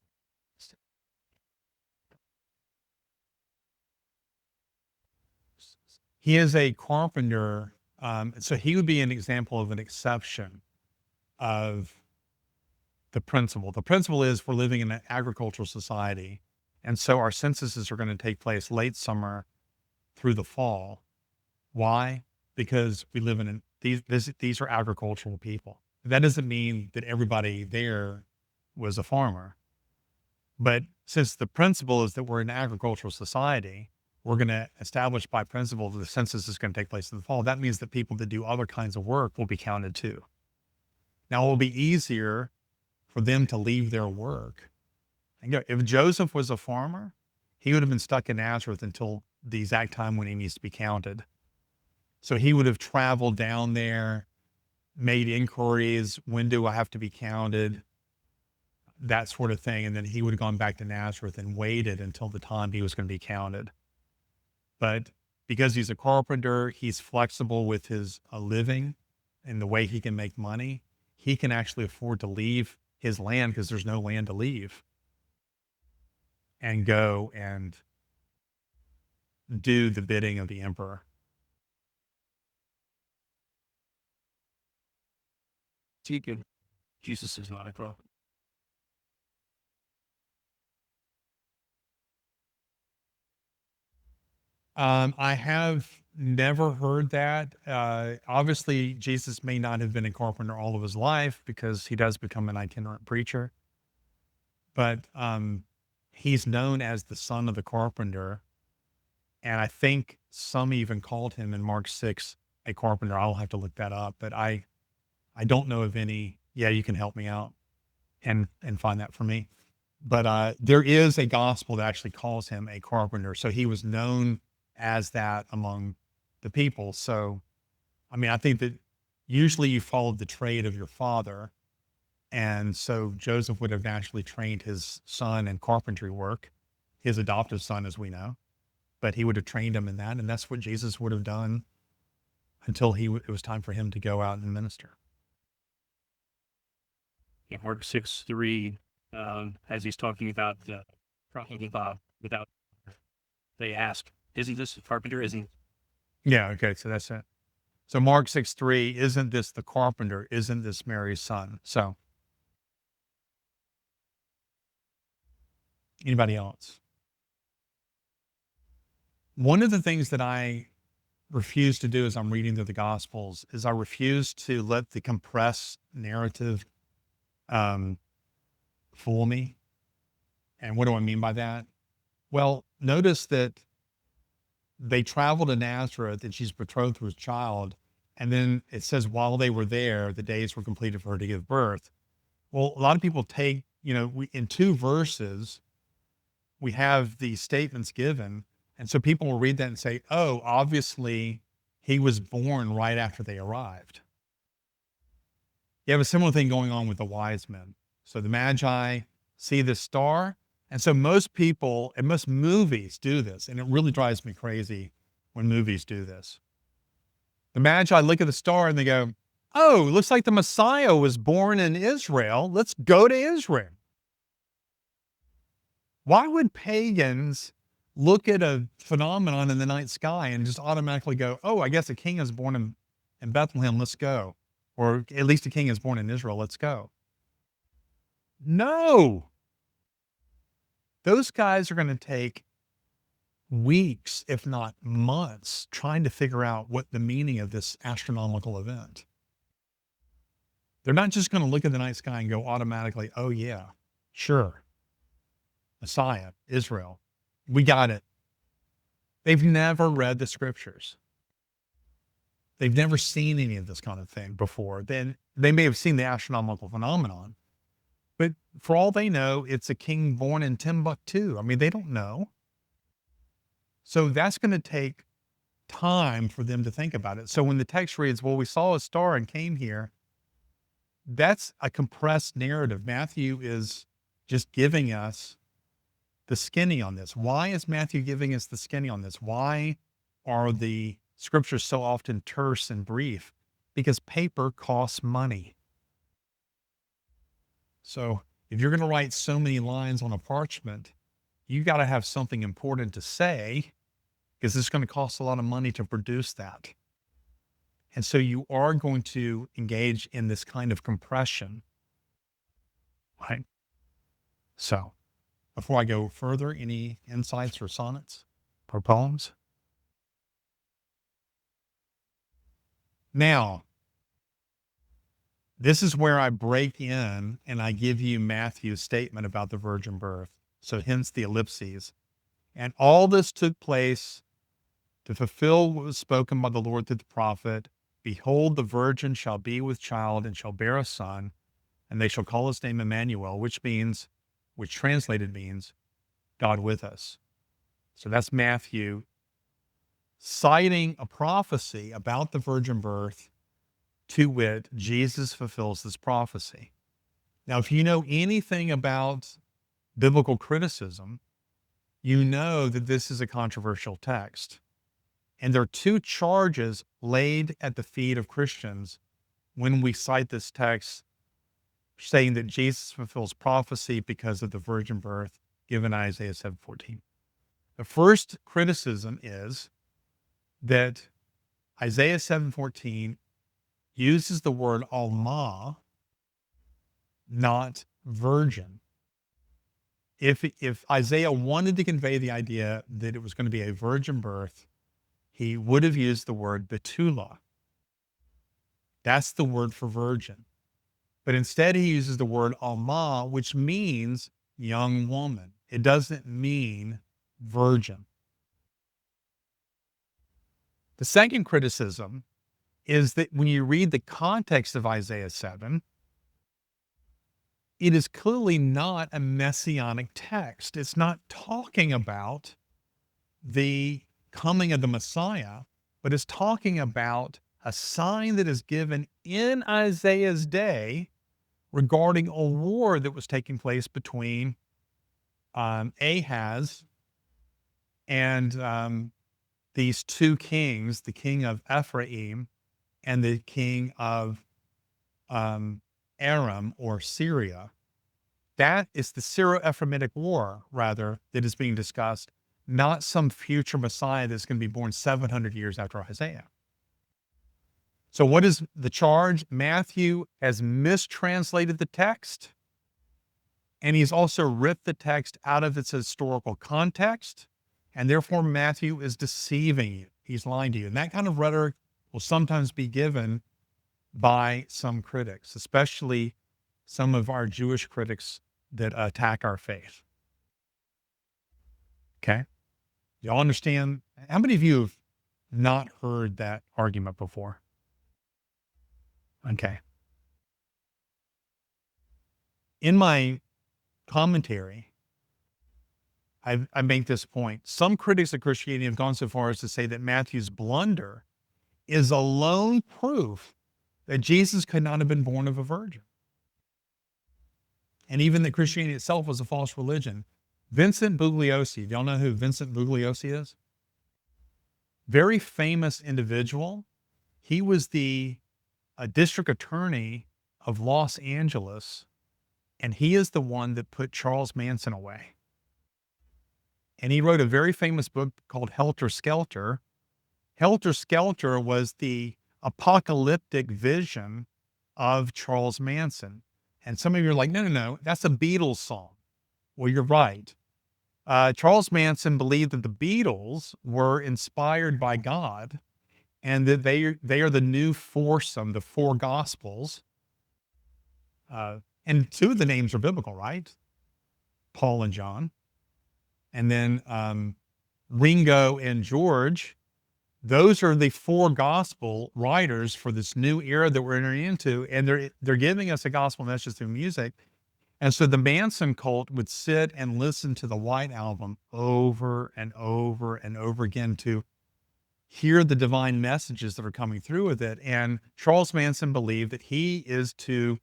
He is a carpenter, so he would be an example of an exception of the principle. The principle is we're living in an agricultural society, and so our censuses are going to take place late summer through the fall. Why? Because we live in these are agricultural people. That doesn't mean that everybody there was a farmer, but since the principle is that we're an agricultural society, we're going to establish by principle that the census is going to take place in the fall. That means that people that do other kinds of work will be counted too. Now, it will be easier for them to leave their work. And if Joseph was a farmer, he would have been stuck in Nazareth until the exact time when he needs to be counted. So he would have traveled down there, made inquiries. When do I have to be counted? That sort of thing. And then he would have gone back to Nazareth and waited until the time he was going to be counted. But because he's a carpenter, he's flexible with his living and the way he can make money. He can actually afford to leave his land because there's no land to leave and go and do the bidding of the emperor. Tegan. Jesus is not a prophet. I have never heard that. Obviously, Jesus may not have been a carpenter all of his life because he does become an itinerant preacher, but he's known as the son of the carpenter. And I think some even called him in Mark 6 a carpenter. I'll have to look that up, but I don't know of any. Yeah, you can help me out and find that for me. But there is a gospel that actually calls him a carpenter. So he was known as that among the people. So, I mean, I think that usually you followed the trade of your father. And so Joseph would have naturally trained his son in carpentry work, his adoptive son, as we know, but he would have trained him in that. And that's what Jesus would have done until it was time for him to go out and minister. In Mark 6:3, as he's talking about the prophet without, they ask, is he this carpenter? Is he? Yeah. Okay. So that's it. So Mark 6:3, isn't this the carpenter? Isn't this Mary's son? So anybody else? One of the things that I refuse to do as I'm reading through the Gospels is I refuse to let the compressed narrative um, fool me. And what do I mean by that? Well, notice that they travel to Nazareth and she's betrothed to his child. And then it says, while they were there, the days were completed for her to give birth. Well, a lot of people take, in two verses, we have these statements given. And so people will read that and say, oh, obviously he was born right after they arrived. You have a similar thing going on with the wise men. So the Magi see the star. And so most people and most movies do this. And it really drives me crazy when movies do this. The Magi look at the star and they go, oh, looks like the Messiah was born in Israel. Let's go to Israel. Why would pagans look at a phenomenon in the night sky and just automatically go, oh, I guess a king is born in Bethlehem. Let's go. Or at least a king is born in Israel. Let's go. No, those guys are going to take weeks, if not months, trying to figure out what the meaning of this astronomical event. They're not just going to look at the night sky and go automatically, oh, yeah, sure, Messiah, Israel, we got it. They've never read the scriptures. They've never seen any of this kind of thing before. Then they may have seen the astronomical phenomenon, but for all they know, it's a king born in Timbuktu. I mean, they don't know. So that's going to take time for them to think about it. So when the text reads, well, we saw a star and came here, that's a compressed narrative. Matthew is just giving us the skinny on this. Why is Matthew giving us the skinny on this? Why are the scriptures so often terse and brief? Because paper costs money. So if you're going to write so many lines on a parchment, you got to have something important to say, because it's going to cost a lot of money to produce that. And so you are going to engage in this kind of compression, right? So before I go further, any insights or sonnets or poems? Now, this is where I break in and I give you Matthew's statement about the virgin birth. So hence the ellipses. And all this took place to fulfill what was spoken by the Lord through the prophet. Behold, the virgin shall be with child and shall bear a son, and they shall call his name Emmanuel, which translated means God with us. So that's Matthew citing a prophecy about the virgin birth, to wit, Jesus fulfills this prophecy. Now, if you know anything about biblical criticism, you know that this is a controversial text. And there are two charges laid at the feet of Christians when we cite this text, saying that Jesus fulfills prophecy because of the virgin birth given in Isaiah 7:14. The first criticism is that Isaiah 7:14 uses the word alma, not virgin. If Isaiah wanted to convey the idea that it was going to be a virgin birth, he would have used the word betula. That's the word for virgin. But instead he uses the word alma, which means young woman. It doesn't mean virgin. The second criticism is that when you read the context of Isaiah 7, it is clearly not a messianic text. It's not talking about the coming of the Messiah, but it's talking about a sign that is given in Isaiah's day regarding a war that was taking place between Ahaz and these two kings, the king of Ephraim and the king of Aram or Syria. That is the Syro-Ephraimitic War, rather, that is being discussed, not some future Messiah that's going to be born 700 years after Isaiah. So what is the charge? Matthew has mistranslated the text, and he's also ripped the text out of its historical context, and therefore Matthew is deceiving you. He's lying to you. And that kind of rhetoric will sometimes be given by some critics, especially some of our Jewish critics that attack our faith. Okay? Y'all understand? How many of you have not heard that argument before? Okay. In my commentary, I make this point. Some critics of Christianity have gone so far as to say that Matthew's blunder is alone proof that Jesus could not have been born of a virgin. And even that Christianity itself was a false religion. Vincent Bugliosi, do y'all know who Vincent Bugliosi is? Very famous individual. He was the district attorney of Los Angeles, and he is the one that put Charles Manson away. And he wrote a very famous book called Helter, Skelter. Helter Skelter was the apocalyptic vision of Charles Manson. And some of you are like, no, that's a Beatles song. Well, you're right. Charles Manson believed that the Beatles were inspired by God and that they are the new foursome, the four gospels. And two of the names are biblical, right? Paul and John. And then Ringo and George, those are the four gospel writers for this new era that we're entering into. And they're giving us a gospel message through music. And so the Manson cult would sit and listen to the White Album over and over and over again to hear the divine messages that are coming through with it. And Charles Manson believed that he is to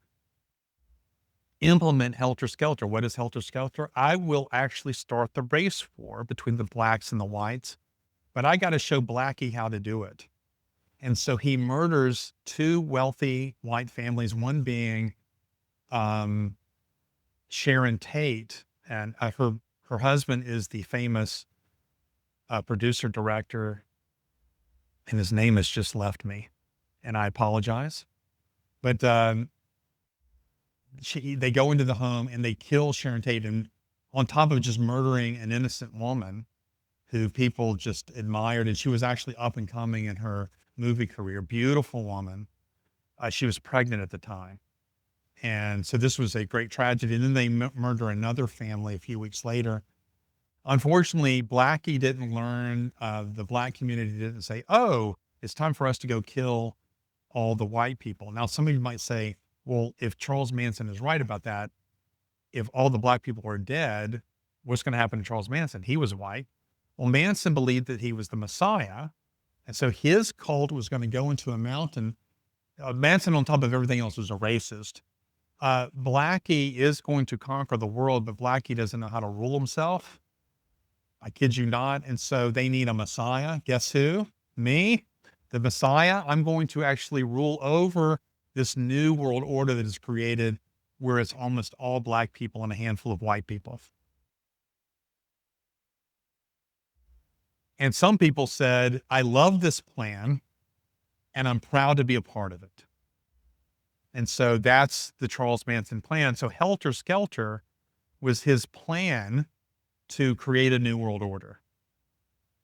implement Helter Skelter. What is Helter Skelter? I will actually start the race war between the blacks and the whites, but I got to show Blackie how to do it. And so he murders two wealthy white families, one being Sharon Tate, and her husband is the famous producer director, and his name has just left me, and I apologize. But they go into the home and they kill Sharon Tate, and on top of just murdering an innocent woman who people just admired, and she was actually up and coming in her movie career, beautiful woman. She was pregnant at the time. And so this was a great tragedy. And then they murder another family a few weeks later. Unfortunately, Blackie didn't learn, the black community didn't say, oh, it's time for us to go kill all the white people. Now, some of you might say, well, if Charles Manson is right about that, if all the black people are dead, what's going to happen to Charles Manson? He was white. Well, Manson believed that he was the Messiah. And so his cult was going to go into a mountain. Manson, on top of everything else, was a racist. Blackie is going to conquer the world, but Blackie doesn't know how to rule himself. I kid you not. And so they need a Messiah. Guess who? Me, the Messiah. I'm going to actually rule over this new world order that is created where it's almost all black people and a handful of white people. And some people said, I love this plan and I'm proud to be a part of it. And so that's the Charles Manson plan. So Helter Skelter was his plan to create a new world order.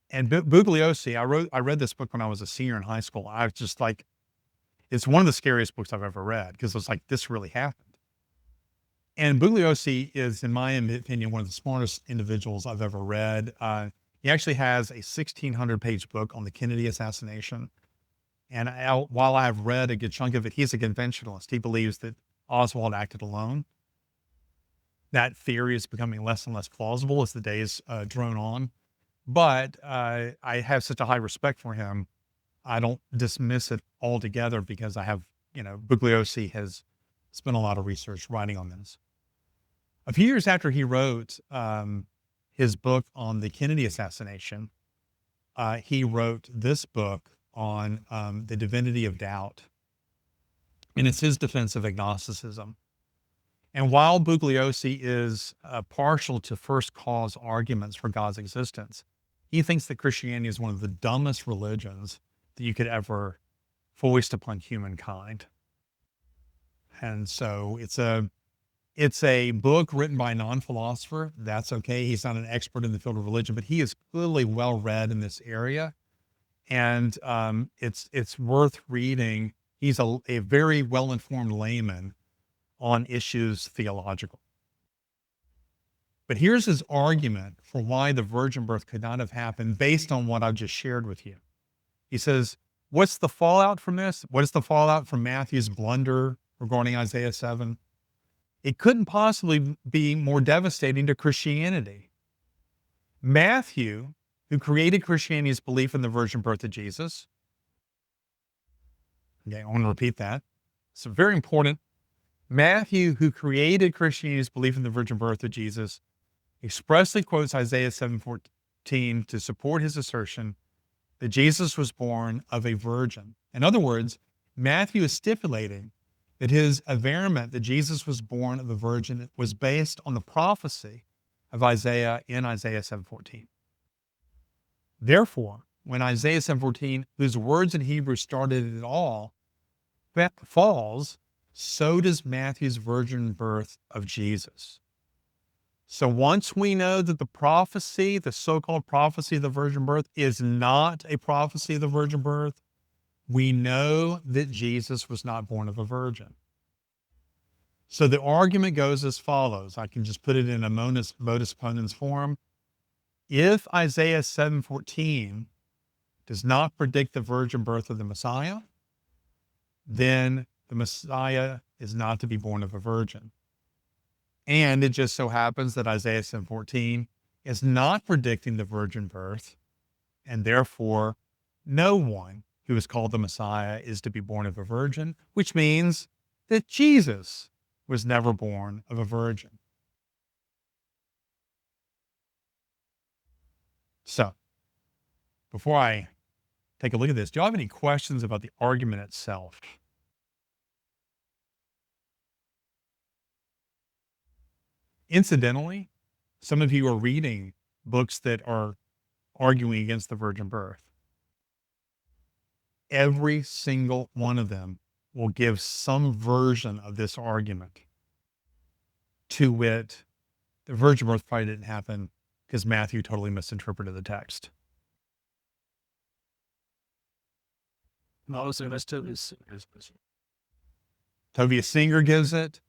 And Bugliosi, I read this book when I was a senior in high school. I was just like, it's one of the scariest books I've ever read because it was like, this really happened. And Bugliosi is, in my opinion, one of the smartest individuals I've ever read. He actually has a 1,600-page book on the Kennedy assassination. And while I've read a good chunk of it, he's a conventionalist. He believes that Oswald acted alone. That theory is becoming less and less plausible as the days drone on. But I have such a high respect for him. I don't dismiss it altogether because I have, Bugliosi has spent a lot of research writing on this. A few years after he wrote his book on the Kennedy assassination, he wrote this book on the divinity of doubt. And it's his defense of agnosticism. And while Bugliosi is partial to first cause arguments for God's existence, he thinks that Christianity is one of the dumbest religions that you could ever foist upon humankind. And so it's a book written by a non-philosopher. That's okay. He's not an expert in the field of religion, but he is clearly well read in this area. And it's worth reading. He's a very well-informed layman on issues theological. But here's his argument for why the virgin birth could not have happened based on what I've just shared with you. He says, what's the fallout from this? What is the fallout from Matthew's blunder regarding Isaiah 7? It couldn't possibly be more devastating to Christianity. Matthew, who created Christianity's belief in the virgin birth of Jesus. Okay, I want to repeat that. It's very important. Matthew, who created Christianity's belief in the virgin birth of Jesus, expressly quotes Isaiah 7:14 to support his assertion that Jesus was born of a virgin. In other words, Matthew is stipulating that his averment that Jesus was born of a virgin was based on the prophecy of Isaiah in Isaiah 7:14. Therefore, when Isaiah 7:14, whose words in Hebrew started it all, falls, so does Matthew's virgin birth of Jesus. So once we know that the prophecy, the so-called prophecy of the virgin birth, is not a prophecy of the virgin birth, we know that Jesus was not born of a virgin. So the argument goes as follows. I can just put it in a modus ponens form. If Isaiah 7:14 does not predict the virgin birth of the Messiah, then the Messiah is not to be born of a virgin. And it just so happens that Isaiah 7:14 is not predicting the virgin birth, and therefore no one who is called the Messiah is to be born of a virgin, which means that Jesus was never born of a virgin. So, before I take a look at this, do you have any questions about the argument itself? Incidentally, some of you are reading books that are arguing against the virgin birth. Every single one of them will give some version of this argument, to wit, the virgin birth probably didn't happen because Matthew totally misinterpreted the text. Also, that's to his. Tovia Singer gives it.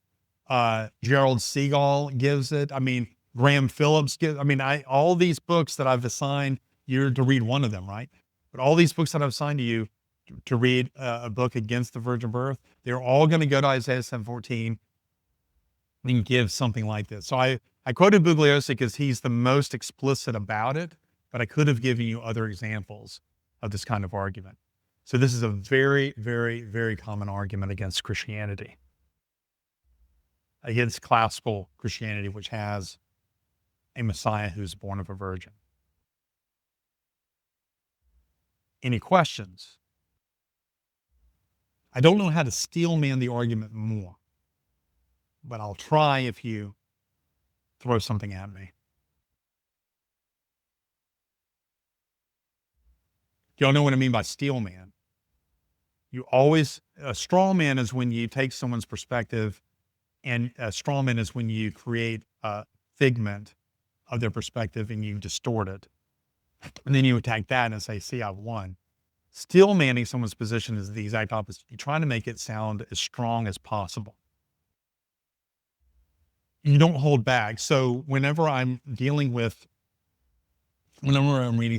Gerald Segal gives it. I mean, Graham Phillips gives. I mean, all these books that I've assigned you're to read one of them, right? But all these books that I've assigned to you to read a book against the virgin birth, they're all going to go to Isaiah 7:14 and give something like this. So I quoted Bugliosi because he's the most explicit about it, but I could have given you other examples of this kind of argument. So this is a very, very, very common argument against Christianity, against classical Christianity, which has a Messiah who's born of a virgin. Any questions? I don't know how to steel man the argument more, but I'll try if you throw something at me. Do y'all know what I mean by steel man? A straw man is when you take someone's perspective, and a straw man is when you create a figment of their perspective and you distort it. And then you attack that and say, see, I've won. Steel manning someone's position is the exact opposite. You're trying to make it sound as strong as possible. You don't hold back. So whenever I'm reading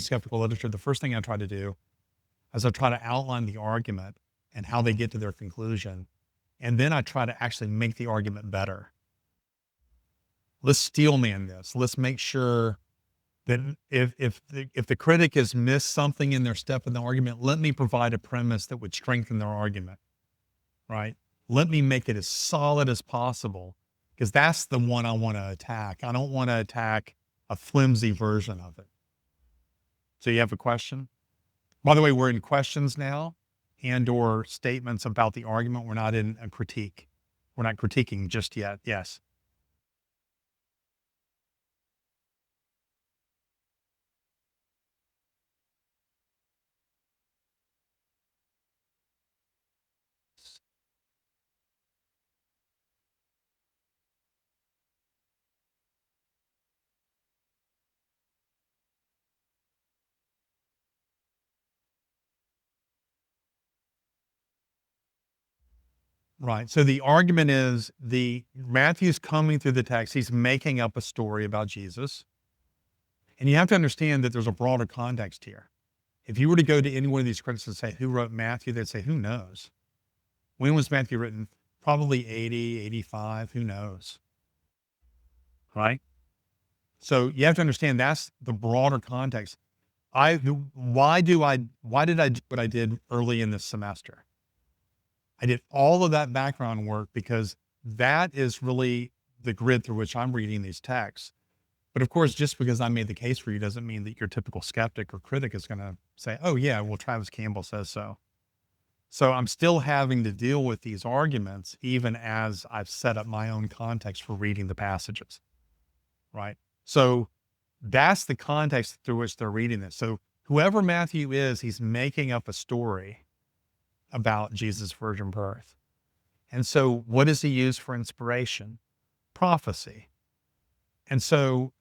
skeptical literature, the first thing I try to do is I try to outline the argument and how they get to their conclusion. And then I try to actually make the argument better. Let's steel man this. Let's make sure that if the critic has missed something in their step in the argument, let me provide a premise that would strengthen their argument, right? Let me make it as solid as possible, because that's the one I want to attack. I don't want to attack a flimsy version of it. So you have a question? By the way, we're in questions now and or statements about the argument. We're not in a critique. We're not critiquing just yet. Yes. Right. So the argument is Matthew's coming through the text. He's making up a story about Jesus. And you have to understand that there's a broader context here. If you were to go to any one of these critics and say, who wrote Matthew? They'd say, who knows? When was Matthew written? Probably 80, 85, who knows? Right? So you have to understand that's the broader context. Why did I do what I did early in this semester? I did all of that background work because that is really the grid through which I'm reading these texts. But of course, just because I made the case for you doesn't mean that your typical skeptic or critic is going to say, oh yeah, well, Travis Campbell says so. So I'm still having to deal with these arguments, even as I've set up my own context for reading the passages, right? So that's the context through which they're reading this. So whoever Matthew is, he's making up a story about Jesus' virgin birth. And so what does he use for inspiration? Prophecy. And so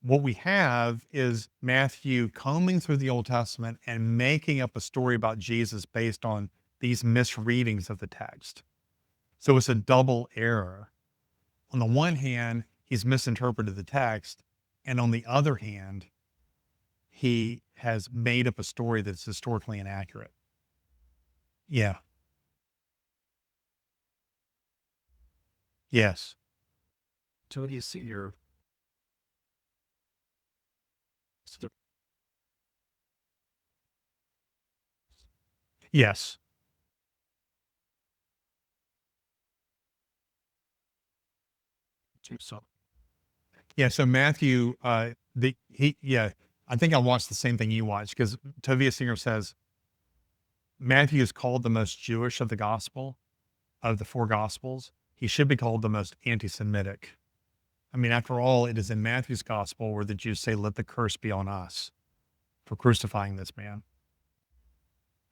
what we have is Matthew combing through the Old Testament and making up a story about Jesus based on these misreadings of the text. So it's a double error. On the one hand, he's misinterpreted the text, and on the other hand, he has made up a story that's historically inaccurate. Yeah. Yes. So you see your Yes. so Yeah. So Matthew, I think I watched the same thing you watched because Tovia Singer says Matthew is called the most Jewish of the gospel, of the four gospels. He should be called the most anti-Semitic. I mean, after all, it is in Matthew's gospel where the Jews say, "Let the curse be on us for crucifying this man."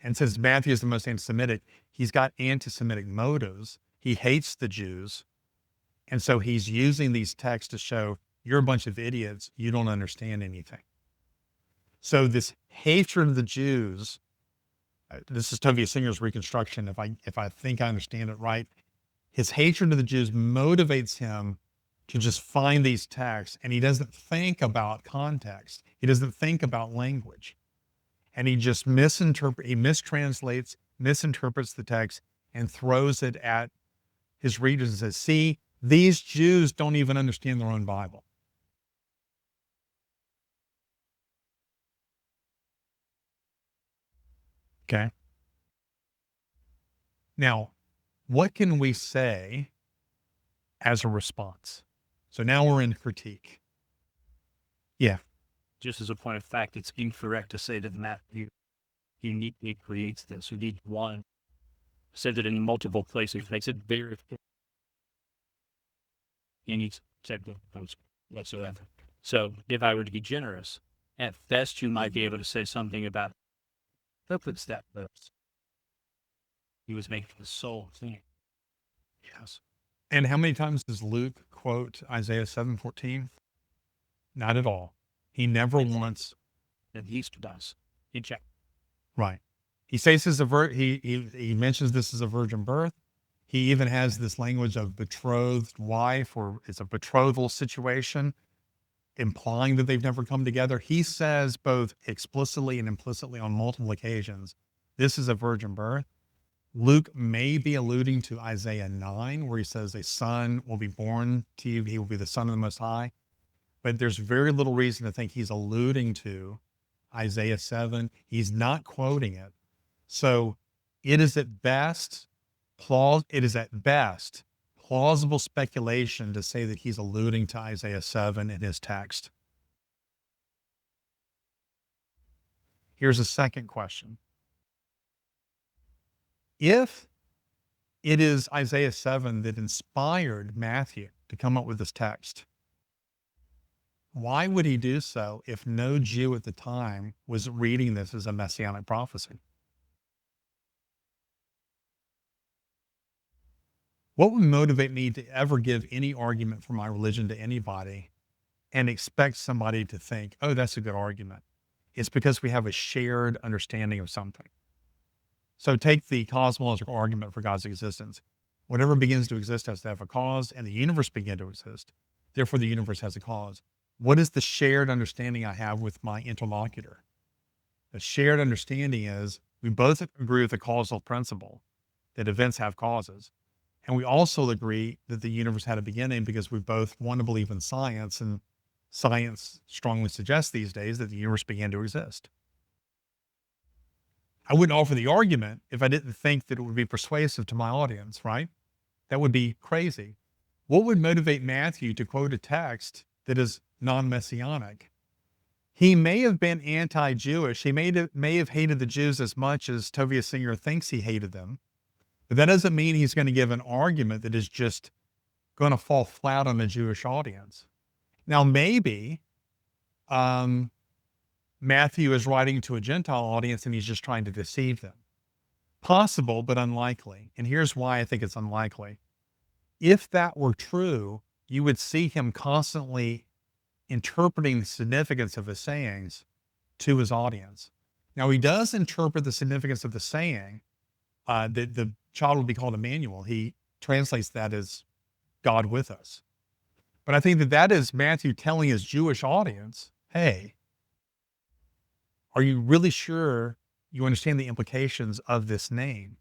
And since Matthew is the most anti-Semitic, he's got anti-Semitic motives. He hates the Jews. And so he's using these texts to show you're a bunch of idiots. You don't understand anything. So this hatred of the Jews, this is Tovia Singer's reconstruction. If I think I understand it right, his hatred of the Jews motivates him to just find these texts, and he doesn't think about context. He doesn't think about language. And he just mistranslates, misinterprets the text, and throws it at his readers and says, see, these Jews don't even understand their own Bible. Okay. Now, what can we say as a response? So now we're in critique. Yeah. just as a point of fact, it's incorrect to say that Matthew uniquely creates this. We need one. Said it in multiple places. Makes it very any technical whatsoever. So if I were to be generous, at best you might be able to say something about who puts that verse. He was making the soul thing. Yes. And how many times does Luke quote Isaiah 7:14? Not at all. He never once. That he does. In check. Right. He says this he mentions this as a virgin birth. He even has this language of betrothed wife, or it's a betrothal situation, implying that they've never come together. He says both explicitly and implicitly on multiple occasions, this is a virgin birth. Luke may be alluding to Isaiah 9, where he says, a son will be born to you. He will be the son of the Most High. But there's very little reason to think he's alluding to Isaiah 7. He's not quoting it. So it is at best plausible speculation to say that he's alluding to Isaiah 7 in his text. Here's a second question. If it is Isaiah 7 that inspired Matthew to come up with this text, why would he do so if no Jew at the time was reading this as a messianic prophecy? What would motivate me to ever give any argument for my religion to anybody and expect somebody to think, oh, that's a good argument? It's because we have a shared understanding of something. So take the cosmological argument for God's existence. Whatever begins to exist has to have a cause, and the universe began to exist. Therefore, the universe has a cause. What is the shared understanding I have with my interlocutor? The shared understanding is we both agree with the causal principle that events have causes. And we also agree that the universe had a beginning because we both want to believe in science, and science strongly suggests these days that the universe began to exist. I wouldn't offer the argument if I didn't think that it would be persuasive to my audience, right? That would be crazy. What would motivate Matthew to quote a text that is non-messianic? He may have been anti-Jewish. He may have hated the Jews as much as Tovia Singer thinks he hated them. But that doesn't mean he's going to give an argument that is just going to fall flat on the Jewish audience. Now, maybe Matthew is writing to a Gentile audience and he's just trying to deceive them. Possible, but unlikely. And here's why I think it's unlikely. If that were true, you would see him constantly interpreting the significance of his sayings to his audience. Now, he does interpret the significance of the saying that the child will be called Emmanuel. He translates that as God with us. But I think that that is Matthew telling his Jewish audience, hey, are you really sure you understand the implications of this name?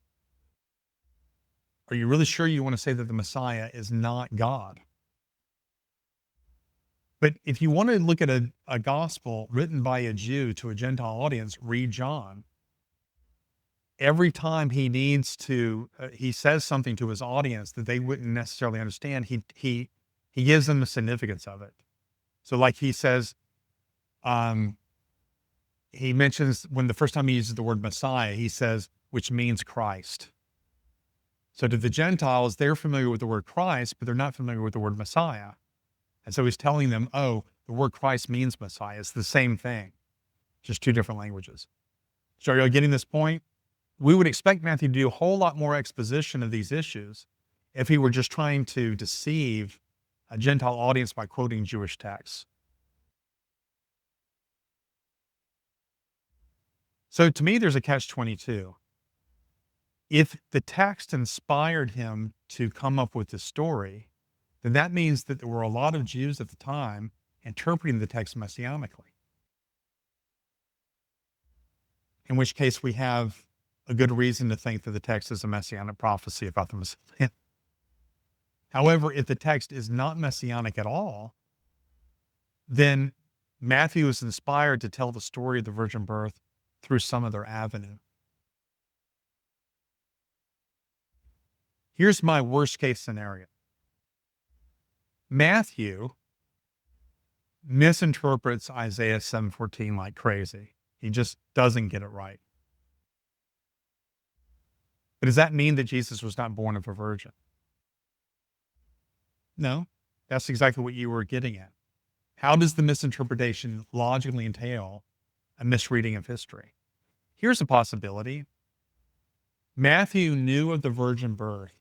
Are you really sure you want to say that the Messiah is not God? But if you want to look at a gospel written by a Jew to a Gentile audience, read John. Every time he needs to, he says something to his audience that they wouldn't necessarily understand, he gives them the significance of it. So like he says, he mentions when the first time he uses the word Messiah, he says, which means Christ. So to the Gentiles, they're familiar with the word Christ, but they're not familiar with the word Messiah. And so he's telling them, oh, the word Christ means Messiah. It's the same thing, just two different languages. So are you getting this point? We would expect Matthew to do a whole lot more exposition of these issues if he were just trying to deceive a Gentile audience by quoting Jewish texts. So to me, there's a catch-22. If the text inspired him to come up with this story, then that means that there were a lot of Jews at the time interpreting the text messianically. In which case we have a good reason to think that the text is a messianic prophecy about the Messiah. However, if the text is not messianic at all, then Matthew is inspired to tell the story of the virgin birth through some other avenue. Here's my worst case scenario. Matthew misinterprets Isaiah 7:14 like crazy. He just doesn't get it right. But does that mean that Jesus was not born of a virgin? No, that's exactly what you were getting at. How does the misinterpretation logically entail a misreading of history? Here's a possibility. Matthew knew of the virgin birth,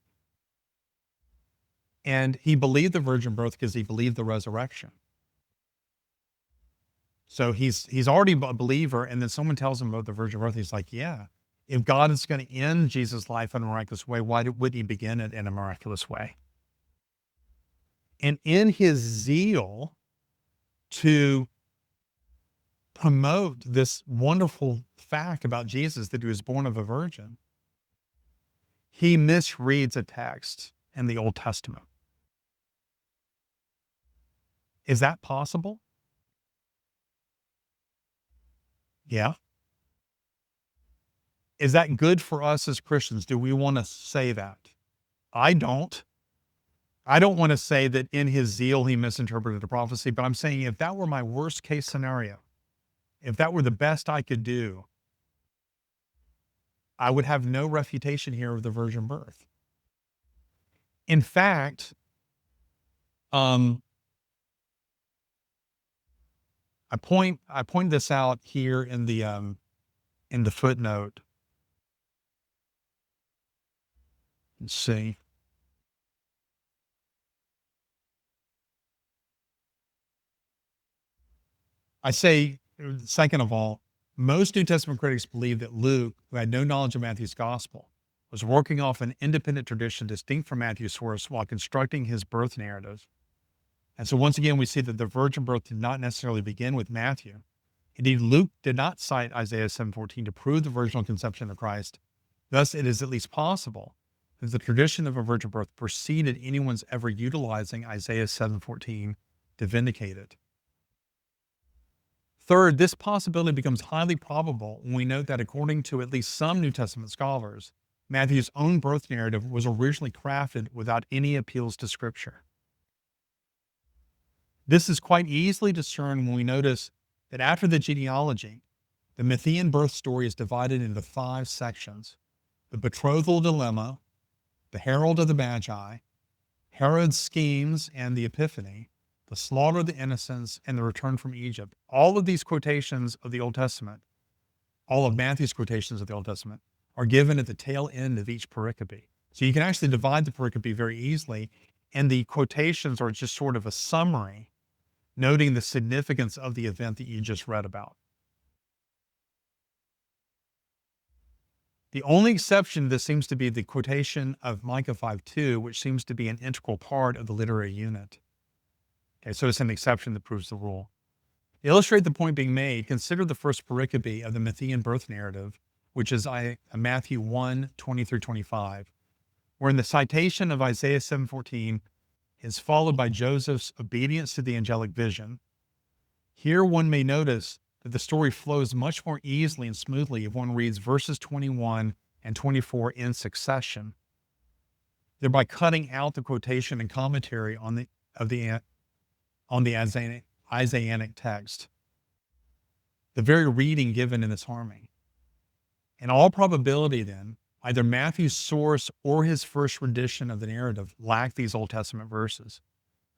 and he believed the virgin birth because he believed the resurrection. So he's already a believer, and then someone tells him about the virgin birth. He's like, yeah, if God is going to end Jesus' life in a miraculous way, why wouldn't he begin it in a miraculous way? And in his zeal to promote this wonderful fact about Jesus that he was born of a virgin, he misreads a text in the Old Testament. Is that possible? Yeah. Is that good for us as Christians? Do we want to say that? I don't. I don't want to say that in his zeal he misinterpreted a prophecy, but I'm saying if that were my worst case scenario, if that were the best I could do, I would have no refutation here of the virgin birth. In fact, I point this out here in the footnote. Let's see. I say, second of all, most New Testament critics believe that Luke, who had no knowledge of Matthew's gospel, was working off an independent tradition distinct from Matthew's source while constructing his birth narrative. And so once again, we see that the virgin birth did not necessarily begin with Matthew. Indeed, Luke did not cite Isaiah 7:14 to prove the virginal conception of Christ. Thus, it is at least possible that the tradition of a virgin birth preceded anyone's ever utilizing Isaiah 7:14 to vindicate it. Third, this possibility becomes highly probable when we note that according to at least some New Testament scholars, Matthew's own birth narrative was originally crafted without any appeals to Scripture. This is quite easily discerned when we notice that after the genealogy, the Matthean birth story is divided into 5 sections: the betrothal dilemma, the herald of the Magi, Herod's schemes and the Epiphany, the slaughter of the innocents, and the return from Egypt. All of these quotations of the Old Testament, all of Matthew's quotations of the Old Testament, are given at the tail end of each pericope. So you can actually divide the pericope very easily, and the quotations are just sort of a summary, noting the significance of the event that you just read about. The only exception to this seems to be the quotation of Micah 5:2, which seems to be an integral part of the literary unit. Okay, so it's an exception that proves the rule. To illustrate the point being made, consider the first pericope of the Matthean birth narrative, which is Matthew 1:20 through 25, wherein the citation of Isaiah 7:14 is followed by Joseph's obedience to the angelic vision. Here one may notice that the story flows much more easily and smoothly if one reads verses 21 and 24 in succession, thereby cutting out the quotation and commentary on the Isaianic text, the very reading given in this harmony. In all probability, then, either Matthew's source or his first rendition of the narrative lack these Old Testament verses.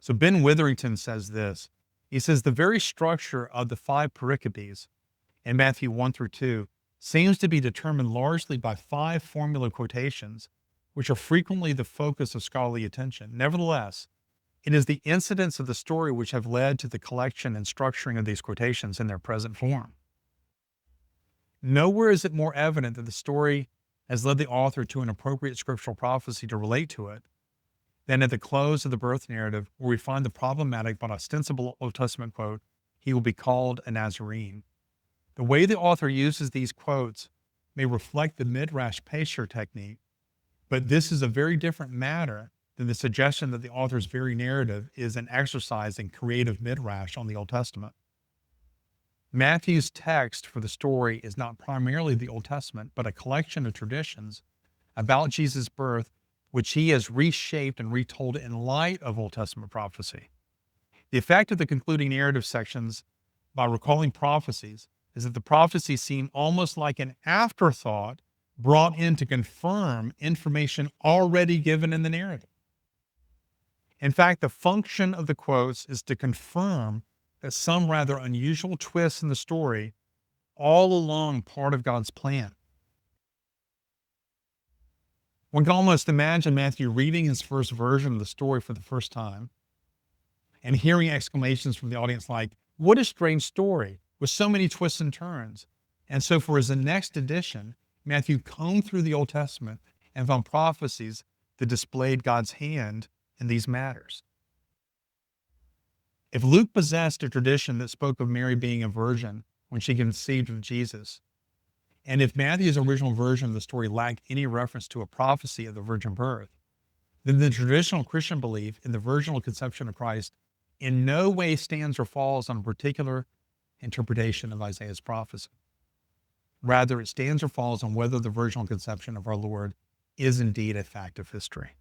So Ben Witherington says this. He says the very structure of the 5 pericopes in Matthew 1 through 2 seems to be determined largely by 5 formula quotations, which are frequently the focus of scholarly attention. Nevertheless, it is the incidents of the story which have led to the collection and structuring of these quotations in their present form. Nowhere is it more evident that the story has led the author to an appropriate scriptural prophecy to relate to it than at the close of the birth narrative, where we find the problematic but ostensible Old Testament quote, "He will be called a Nazarene." The way the author uses these quotes may reflect the midrash pesher technique, but this is a very different matter than the suggestion that the author's very narrative is an exercise in creative midrash on the Old Testament. Matthew's text for the story is not primarily the Old Testament, but a collection of traditions about Jesus' birth, which he has reshaped and retold in light of Old Testament prophecy. The effect of the concluding narrative sections by recalling prophecies is that the prophecies seem almost like an afterthought brought in to confirm information already given in the narrative. In fact, the function of the quotes is to confirm that some rather unusual twists in the story all along part of God's plan. One can almost imagine Matthew reading his first version of the story for the first time and hearing exclamations from the audience like, "What a strange story with so many twists and turns." And so for his next edition, Matthew combed through the Old Testament and found prophecies that displayed God's hand in these matters. If Luke possessed a tradition that spoke of Mary being a virgin when she conceived of Jesus, and if Matthew's original version of the story lacked any reference to a prophecy of the virgin birth, then the traditional Christian belief in the virginal conception of Christ in no way stands or falls on a particular interpretation of Isaiah's prophecy. Rather, it stands or falls on whether the virginal conception of our Lord is indeed a fact of history.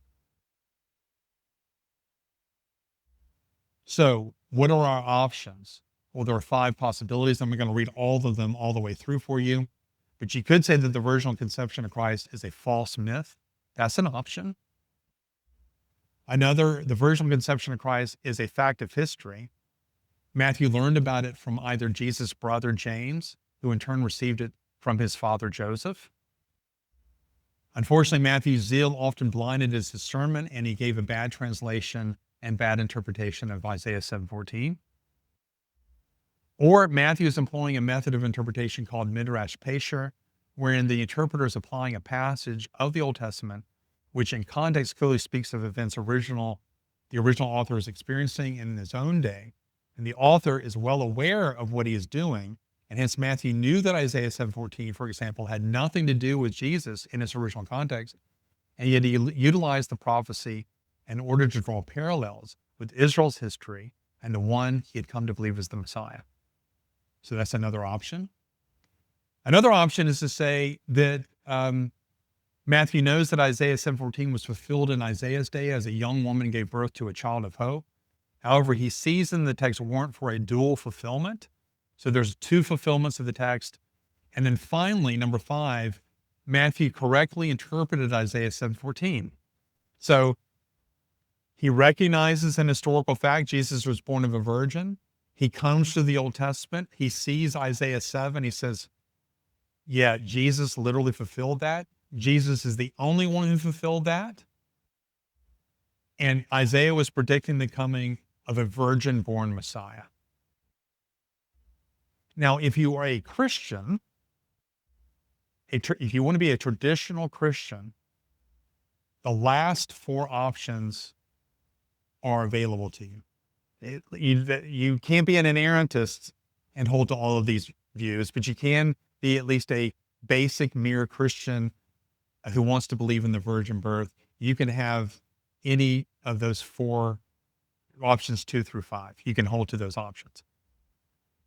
So, what are our options? Well, there are 5 possibilities. I'm going to read all of them all the way through for you. But you could say that the virginal conception of Christ is a false myth. That's an option. Another, the virginal conception of Christ is a fact of history. Matthew learned about it from either Jesus' brother James, who in turn received it from his father Joseph. Unfortunately, Matthew's zeal often blinded his discernment, and he gave a bad translation and bad interpretation of Isaiah 7:14. Or Matthew is employing a method of interpretation called midrash pesher, wherein the interpreter is applying a passage of the Old Testament, which in context clearly speaks of events the original author is experiencing in his own day, and the author is well aware of what he is doing, and hence Matthew knew that Isaiah 7:14, for example, had nothing to do with Jesus in its original context, and yet he utilized the prophecy in order to draw parallels with Israel's history and the one he had come to believe as the Messiah. So that's another option. Another option is to say that Matthew knows that Isaiah 7:14 was fulfilled in Isaiah's day as a young woman gave birth to a child of hope. However, he sees in the text warrant for a dual fulfillment. So there's 2 fulfillments of the text. And then finally, number 5, Matthew correctly interpreted Isaiah 7:14. So he recognizes an historical fact. Jesus was born of a virgin. He comes to the Old Testament. He sees Isaiah 7. He says, yeah, Jesus literally fulfilled that. Jesus is the only one who fulfilled that. And Isaiah was predicting the coming of a virgin-born Messiah. Now, if you are a Christian, if you want to be a traditional Christian, the last four options are available to you. You can't be an inerrantist and hold to all of these views, but you can be at least a basic mere Christian who wants to believe in the virgin birth. You can have any of those four options 2 through 5. You can hold to those options.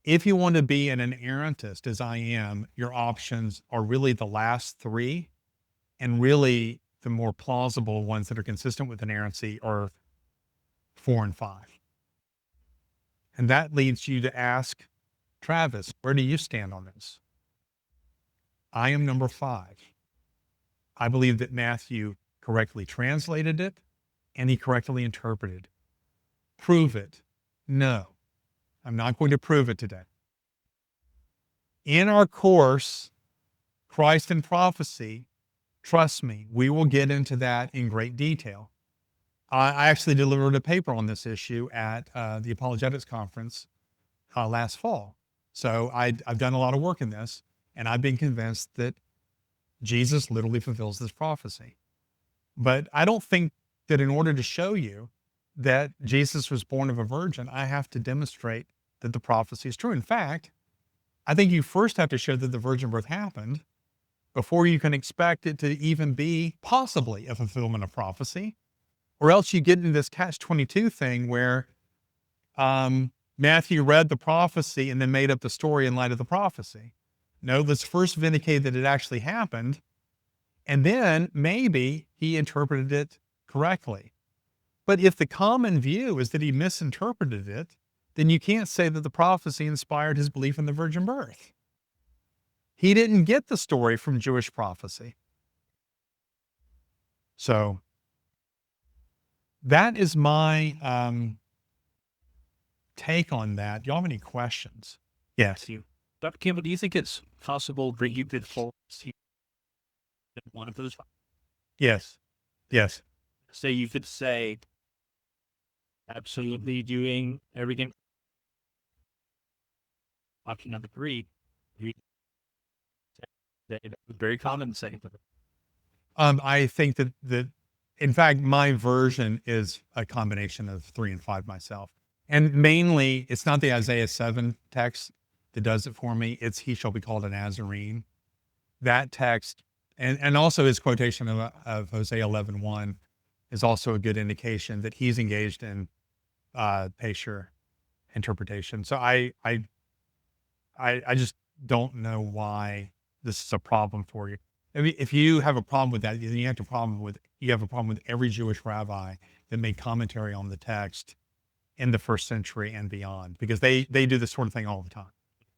If you want to be an inerrantist, as I am, your options are really the last three, and really the more plausible ones that are consistent with inerrancy are 4 and 5. And that leads you to ask, Travis, where do you stand on this? I am number 5. I believe that Matthew correctly translated it and he correctly interpreted. Prove it. No, I'm not going to prove it today. In our course, Christ and Prophecy, trust me, we will get into that in great detail. I actually delivered a paper on this issue at the Apologetics Conference last fall. So I've done a lot of work in this, and I've been convinced that Jesus literally fulfills this prophecy. But I don't think that in order to show you that Jesus was born of a virgin, I have to demonstrate that the prophecy is true. In fact, I think you first have to show that the virgin birth happened before you can expect it to even be possibly a fulfillment of prophecy. Or else you get into this catch-22 thing where Matthew read the prophecy and then made up the story in light of the prophecy. No, let's first vindicate that it actually happened, and then maybe he interpreted it correctly. But if the common view is that he misinterpreted it, then you can't say that the prophecy inspired his belief in the virgin birth. He didn't get the story from Jewish prophecy. So that is my take on that. Do y'all have any questions? Yes. Dr. Campbell, do you think it's possible that you could hold one of those? Yes. Yes. So you could say, absolutely doing everything. Option number 3, very common saying. I think that in fact, my version is a combination of 3 and 5 myself. And mainly, it's not the Isaiah 7 text that does it for me. It's he shall be called a Nazarene. That text, and also his quotation of Hosea 11:1 is also a good indication that he's engaged in Pesher interpretation. So I just don't know why this is a problem for you. I mean, if you have a problem with that, then you have a problem with every Jewish rabbi that made commentary on the text in the first century and beyond, because they do this sort of thing all the time.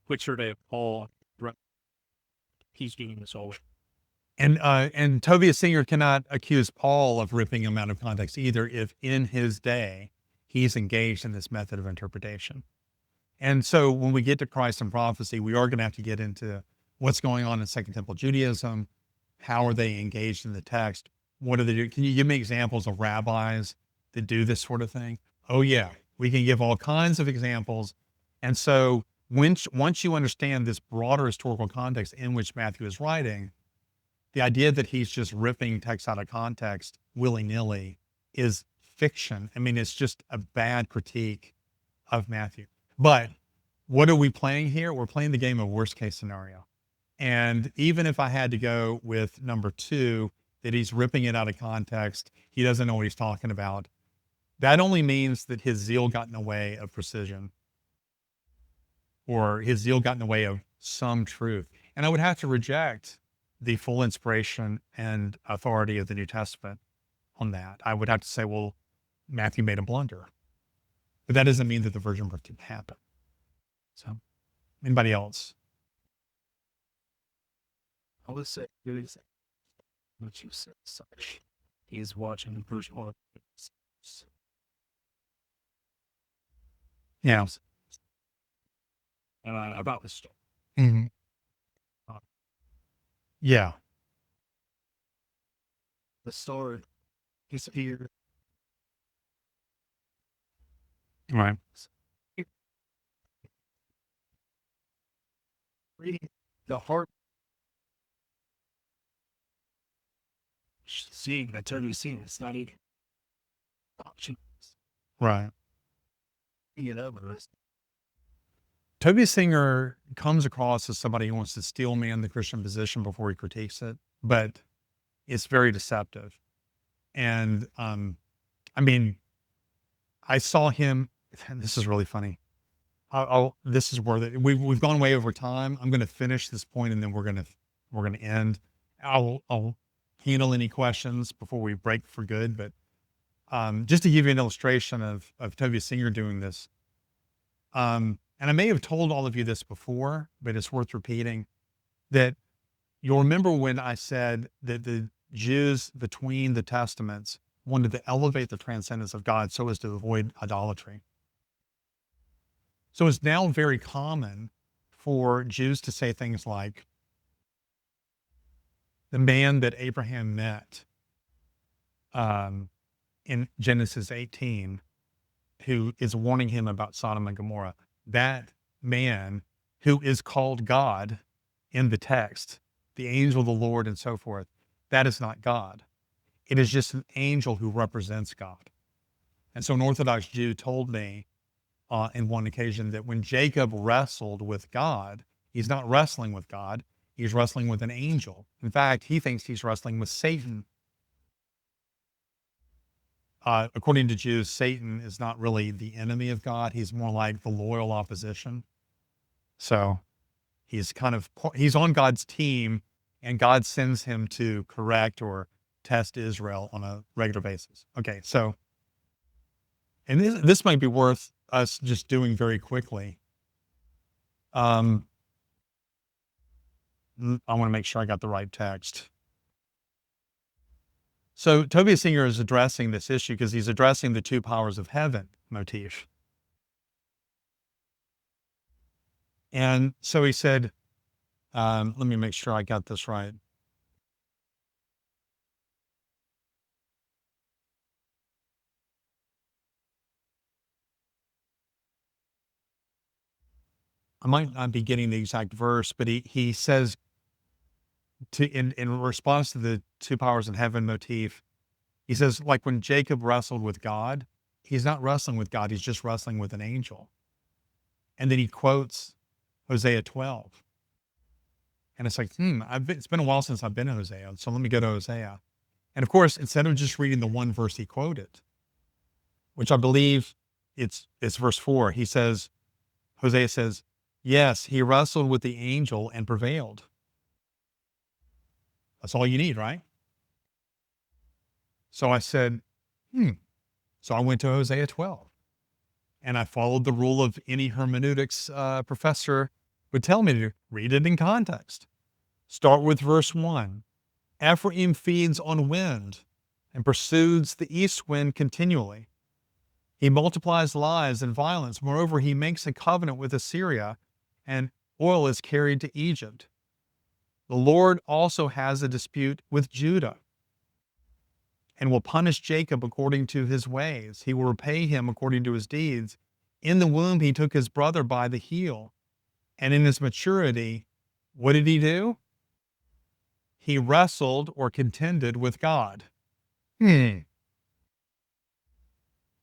Which are they all? He's doing this all. And Tobias Singer cannot accuse Paul of ripping him out of context either, if in his day he's engaged in this method of interpretation. And so when we get to Christ and prophecy, we are going to have to get into what's going on in Second Temple Judaism. How are they engaged in the text? What do they do? Can you give me examples of rabbis that do this sort of thing? Oh yeah, we can give all kinds of examples. And so once you understand this broader historical context in which Matthew is writing, the idea that he's just ripping text out of context willy-nilly is fiction. I mean, it's just a bad critique of Matthew. But what are we playing here? We're playing the game of worst case scenario. And even if I had to go with number 2, that he's ripping it out of context, he doesn't know what he's talking about, that only means that his zeal got in the way of precision, or his zeal got in the way of some truth. And I would have to reject the full inspiration and authority of the New Testament on that. I would have to say, well, Matthew made a blunder. But that doesn't mean that the virgin birth didn't happen. So, anybody else? I would say, what you said, such. He's watching the Bruce Hall. Yeah. About the story. Mm-hmm. Yeah. The story disappeared. Right. Reading the heart seeing that Toby seen. It's not even option. Right. You know, but it's Toby Singer comes across as somebody who wants to steel man the Christian position before he critiques it, but it's very deceptive. And I mean, I saw him. And this is really funny. This is where we've gone way over time. I'm going to finish this point, and then we're going to end. I'll handle any questions before we break for good. But just to give you an illustration of Toby Singer doing this, and I may have told all of you this before, but it's worth repeating, that you'll remember when I said that the Jews between the Testaments wanted to elevate the transcendence of God so as to avoid idolatry. So it's now very common for Jews to say things like, the man that Abraham met in Genesis 18, who is warning him about Sodom and Gomorrah, that man who is called God in the text, the angel of the Lord and so forth, that is not God. It is just an angel who represents God. And so an Orthodox Jew told me in one occasion that when Jacob wrestled with God, he's not wrestling with God, he's wrestling with an angel. In fact, he thinks he's wrestling with Satan. According to Jews, Satan is not really the enemy of God. He's more like the loyal opposition. So he's on God's team, and God sends him to correct or test Israel on a regular basis. Okay, so, and this might be worth us just doing very quickly. I want to make sure I got the right text. So Toby Singer is addressing this issue because he's addressing the two powers of heaven motif. And so he said, let me make sure I got this right. I might not be getting the exact verse, but he says in response to the two powers of heaven motif, he says, like when Jacob wrestled with God, he's not wrestling with God, he's just wrestling with an angel. And then he quotes Hosea 12. And it's like, it's been a while since I've been in Hosea, so let me go to Hosea. And of course, instead of just reading the one verse he quoted, which I believe it's verse 4, Hosea says, yes, he wrestled with the angel and prevailed. That's all you need, right? So I said, So I went to Hosea 12, and I followed the rule of any hermeneutics professor would tell me to read it in context. Start with verse 1. Ephraim feeds on wind and pursues the east wind continually. He multiplies lies and violence. Moreover, he makes a covenant with Assyria, and oil is carried to Egypt. The Lord also has a dispute with Judah and will punish Jacob according to his ways. He will repay him according to his deeds. In the womb, he took his brother by the heel, and in his maturity, what did he do? He wrestled or contended with God.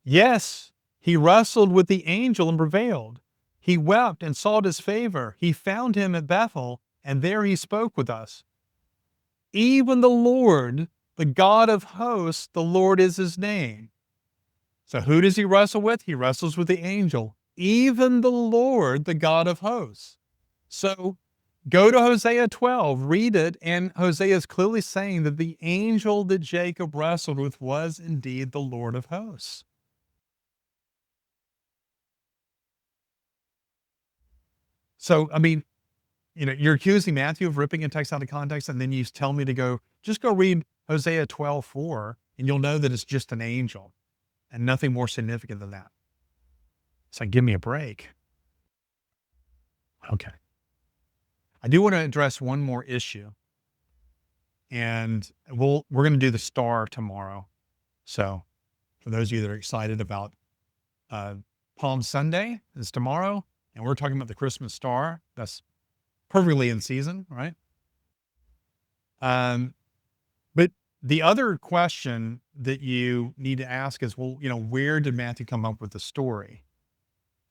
Yes, he wrestled with the angel and prevailed. He wept and sought his favor. He found him at Bethel, and there he spoke with us. Even the Lord, the God of hosts, the Lord is his name. So who does he wrestle with? He wrestles with the angel. Even the Lord, the God of hosts. So go to Hosea 12, read it, and Hosea is clearly saying that the angel that Jacob wrestled with was indeed the Lord of hosts. So, I mean, you're accusing Matthew of ripping a text out of context, and then you tell me to just go read Hosea 12:4, and you'll know that it's just an angel and nothing more significant than that. It's like, give me a break. Okay. I do want to address one more issue, and we're going to do the star tomorrow. So for those of you that are excited about Palm Sunday is tomorrow, and we're talking about the Christmas star. That's perfectly in season, right? But The other question that you need to ask is, well, where did Matthew come up with the story?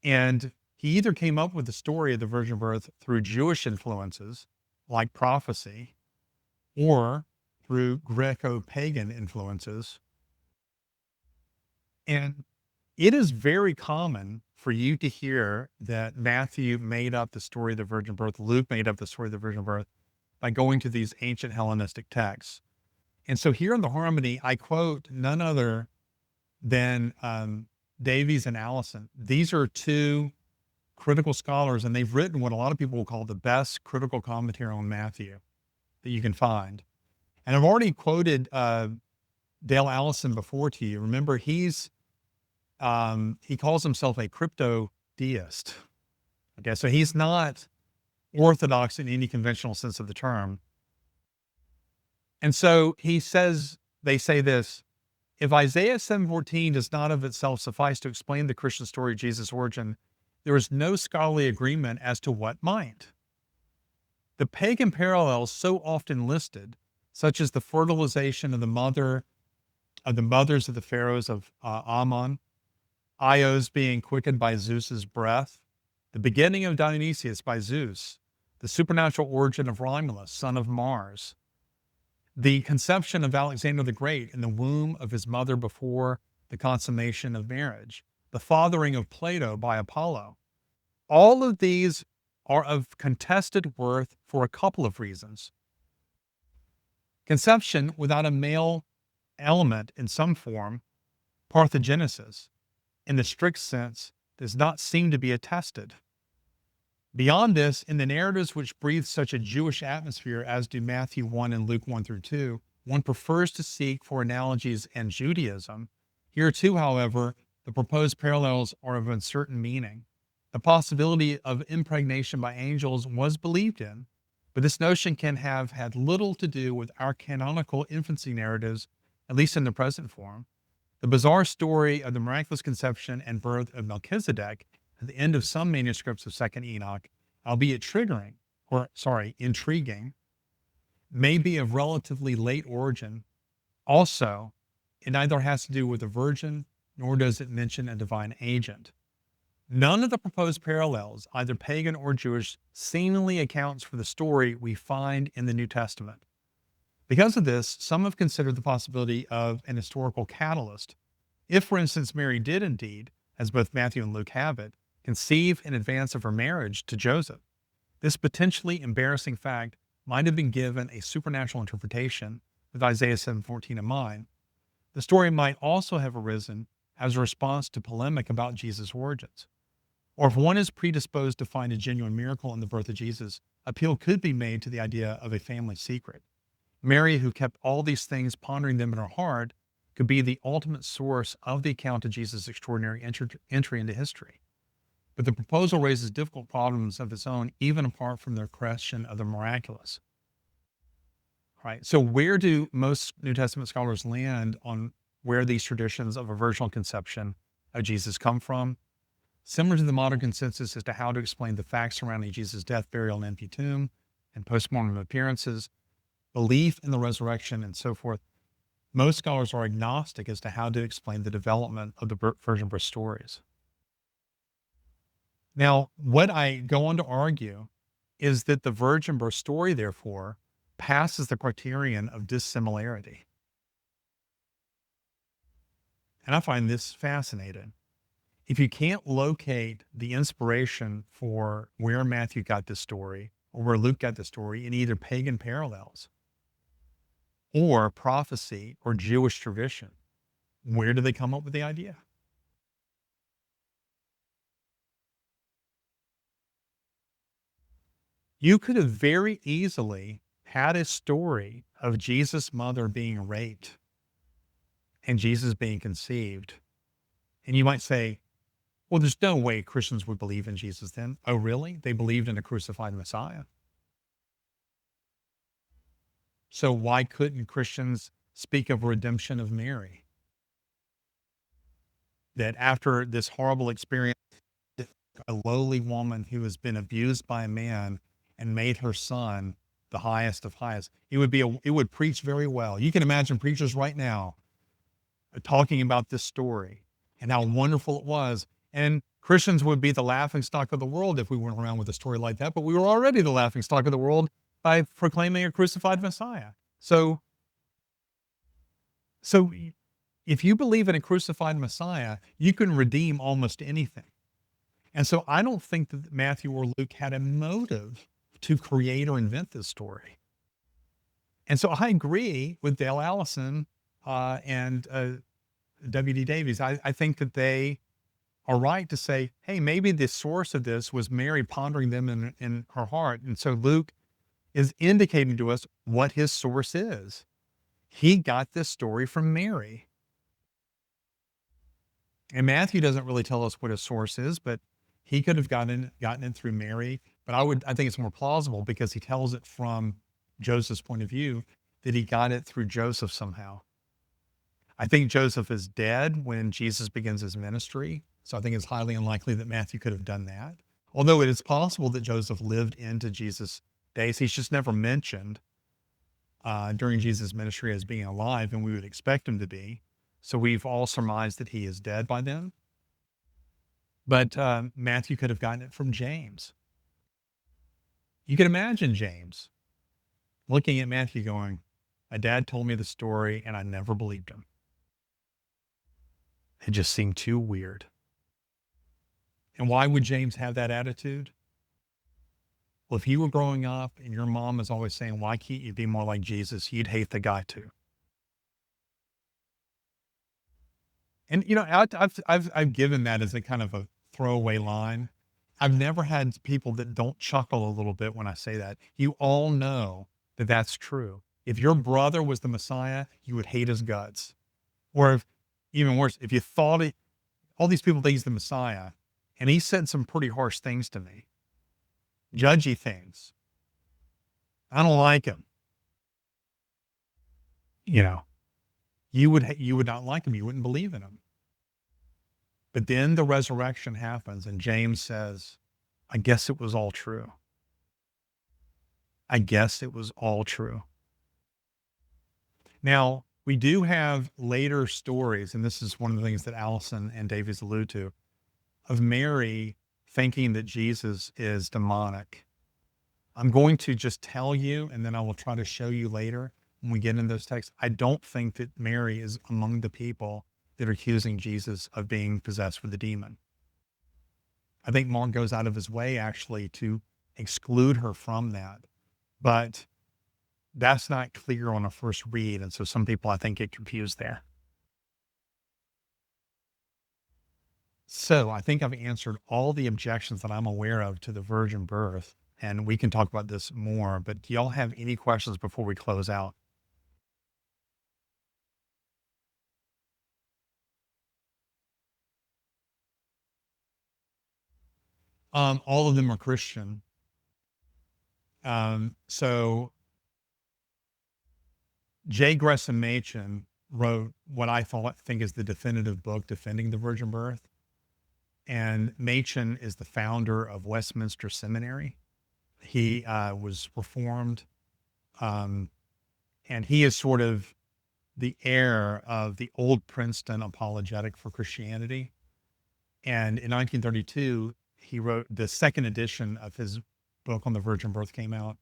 And he either came up with the story of the virgin birth through Jewish influences, like prophecy, or through Greco-pagan influences. And it is very common for you to hear that Matthew made up the story of the virgin birth, Luke made up the story of the virgin birth by going to these ancient Hellenistic texts. And so here in the Harmony, I quote none other than Davies and Allison. These are two critical scholars, and they've written what a lot of people will call the best critical commentary on Matthew that you can find. And I've already quoted Dale Allison before to you. Remember, he calls himself a crypto deist. Okay, so he's not orthodox in any conventional sense of the term. And so they say this: if Isaiah 7:14 does not of itself suffice to explain the Christian story of Jesus' origin, there is no scholarly agreement as to what might. The pagan parallels so often listed, such as the fertilization of the mothers of the pharaohs of Ammon, Ios being quickened by Zeus's breath, the beginning of Dionysius by Zeus, the supernatural origin of Romulus, son of Mars, the conception of Alexander the Great in the womb of his mother before the consummation of marriage, the fathering of Plato by Apollo. All of these are of contested worth for a couple of reasons. Conception without a male element in some form, parthenogenesis, in the strict sense, does not seem to be attested. Beyond this, in the narratives which breathe such a Jewish atmosphere as do Matthew 1 and Luke 1 through 2, one prefers to seek for analogies in Judaism. Here too, however, the proposed parallels are of uncertain meaning. The possibility of impregnation by angels was believed in, but this notion can have had little to do with our canonical infancy narratives, at least in the present form. The bizarre story of the miraculous conception and birth of Melchizedek at the end of some manuscripts of Second Enoch, albeit intriguing, may be of relatively late origin. Also, it neither has to do with a virgin, nor does it mention a divine agent. None of the proposed parallels, either pagan or Jewish, seemingly accounts for the story we find in the New Testament. Because of this, some have considered the possibility of an historical catalyst. If, for instance, Mary did indeed, as both Matthew and Luke have it, conceive in advance of her marriage to Joseph, this potentially embarrassing fact might have been given a supernatural interpretation with Isaiah 7:14 in mind. The story might also have arisen as a response to polemic about Jesus' origins. Or if one is predisposed to find a genuine miracle in the birth of Jesus, appeal could be made to the idea of a family secret. Mary, who kept all these things, pondering them in her heart, could be the ultimate source of the account of Jesus' extraordinary entry into history. But the proposal raises difficult problems of its own, even apart from the question of the miraculous. Right. So where do most New Testament scholars land on where these traditions of a virginal conception of Jesus come from? Similar to the modern consensus as to how to explain the facts surrounding Jesus' death, burial, and empty tomb, and postmortem appearances, belief in the resurrection, and so forth, most scholars are agnostic as to how to explain the development of the virgin birth stories. Now, what I go on to argue is that the virgin birth story, therefore, passes the criterion of dissimilarity. And I find this fascinating. If you can't locate the inspiration for where Matthew got this story or where Luke got the story in either pagan parallels or prophecy or Jewish tradition, where do they come up with the idea? You could have very easily had a story of Jesus' mother being raped and Jesus being conceived. And you might say, well, there's no way Christians would believe in Jesus then. Oh, really? They believed in a crucified Messiah. So why couldn't Christians speak of redemption of Mary? That after this horrible experience, a lowly woman who has been abused by a man and made her son the highest of highest. It would preach very well. You can imagine preachers right now talking about this story and how wonderful it was. And Christians would be the laughing stock of the world if we went around with a story like that, but we were already the laughing stock of the world by proclaiming a crucified Messiah. So if you believe in a crucified Messiah, you can redeem almost anything. And so I don't think that Matthew or Luke had a motive to create or invent this story. And so I agree with Dale Allison and W.D. Davies. I think that they are right to say, hey, maybe the source of this was Mary pondering them in her heart. And so Luke is indicating to us what his source is. He got this story from Mary. And Matthew doesn't really tell us what his source is, but he could have gotten it through Mary. But I think it's more plausible because he tells it from Joseph's point of view that he got it through Joseph somehow. I think Joseph is dead when Jesus begins his ministry. So I think it's highly unlikely that Matthew could have done that. Although it is possible that Joseph lived into Jesus' days. He's just never mentioned during Jesus' ministry as being alive, and we would expect him to be. So we've all surmised that he is dead by then. But Matthew could have gotten it from James. You can imagine James looking at Matthew going, my dad told me the story and I never believed him. It just seemed too weird. And why would James have that attitude? Well, if you were growing up and your mom is always saying, why can't you be more like Jesus? You'd hate the guy too. And, I've given that as a kind of a throwaway line. I've never had people that don't chuckle a little bit when I say that. You all know that that's true. If your brother was the Messiah, you would hate his guts. Or even worse, if you thought all these people think he's the Messiah, and he said some pretty harsh things to me, judgy things. I don't like him. You would not like him. You wouldn't believe in him. But then the resurrection happens, and James says, I guess it was all true. I guess it was all true. Now, we do have later stories, and this is one of the things that Allison and Davies allude to, of Mary thinking that Jesus is demonic. I'm going to just tell you, and then I will try to show you later when we get into those texts. I don't think that Mary is among the people that are accusing Jesus of being possessed with a demon. I think Mark goes out of his way actually to exclude her from that. But that's not clear on a first read. And so some people, I think, get confused there. So I think I've answered all the objections that I'm aware of to the virgin birth. And we can talk about this more. But do y'all have any questions before we close out? All of them are Christian. So J. Gresham Machen wrote what I think is the definitive book defending the virgin birth. And Machen is the founder of Westminster Seminary. He was Reformed, and he is sort of the heir of the old Princeton apologetic for Christianity. And in 1932, he wrote the second edition of his book on the virgin birth came out.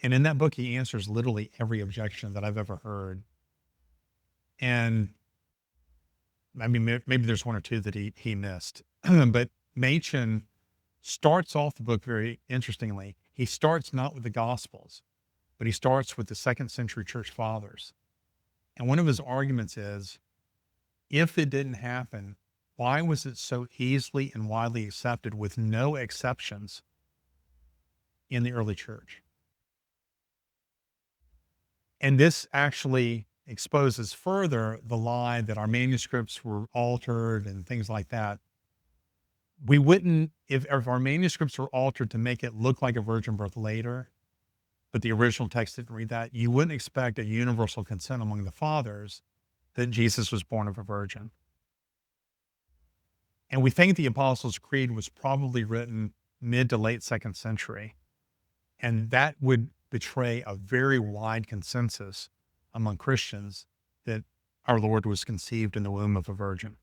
And in that book, he answers literally every objection that I've ever heard. And I mean, maybe there's one or two that he missed, but Machen starts off the book very interestingly. He starts not with the Gospels, but he starts with the second century church fathers. And one of his arguments is, if it didn't happen, why was it so easily and widely accepted with no exceptions in the early church? And this actually exposes further the lie that our manuscripts were altered and things like that. We wouldn't, if our manuscripts were altered to make it look like a virgin birth later, but the original text didn't read that, you wouldn't expect a universal consent among the fathers that Jesus was born of a virgin. And we think the Apostles' Creed was probably written mid to late second century. And that would betray a very wide consensus among Christians that our Lord was conceived in the womb of a virgin.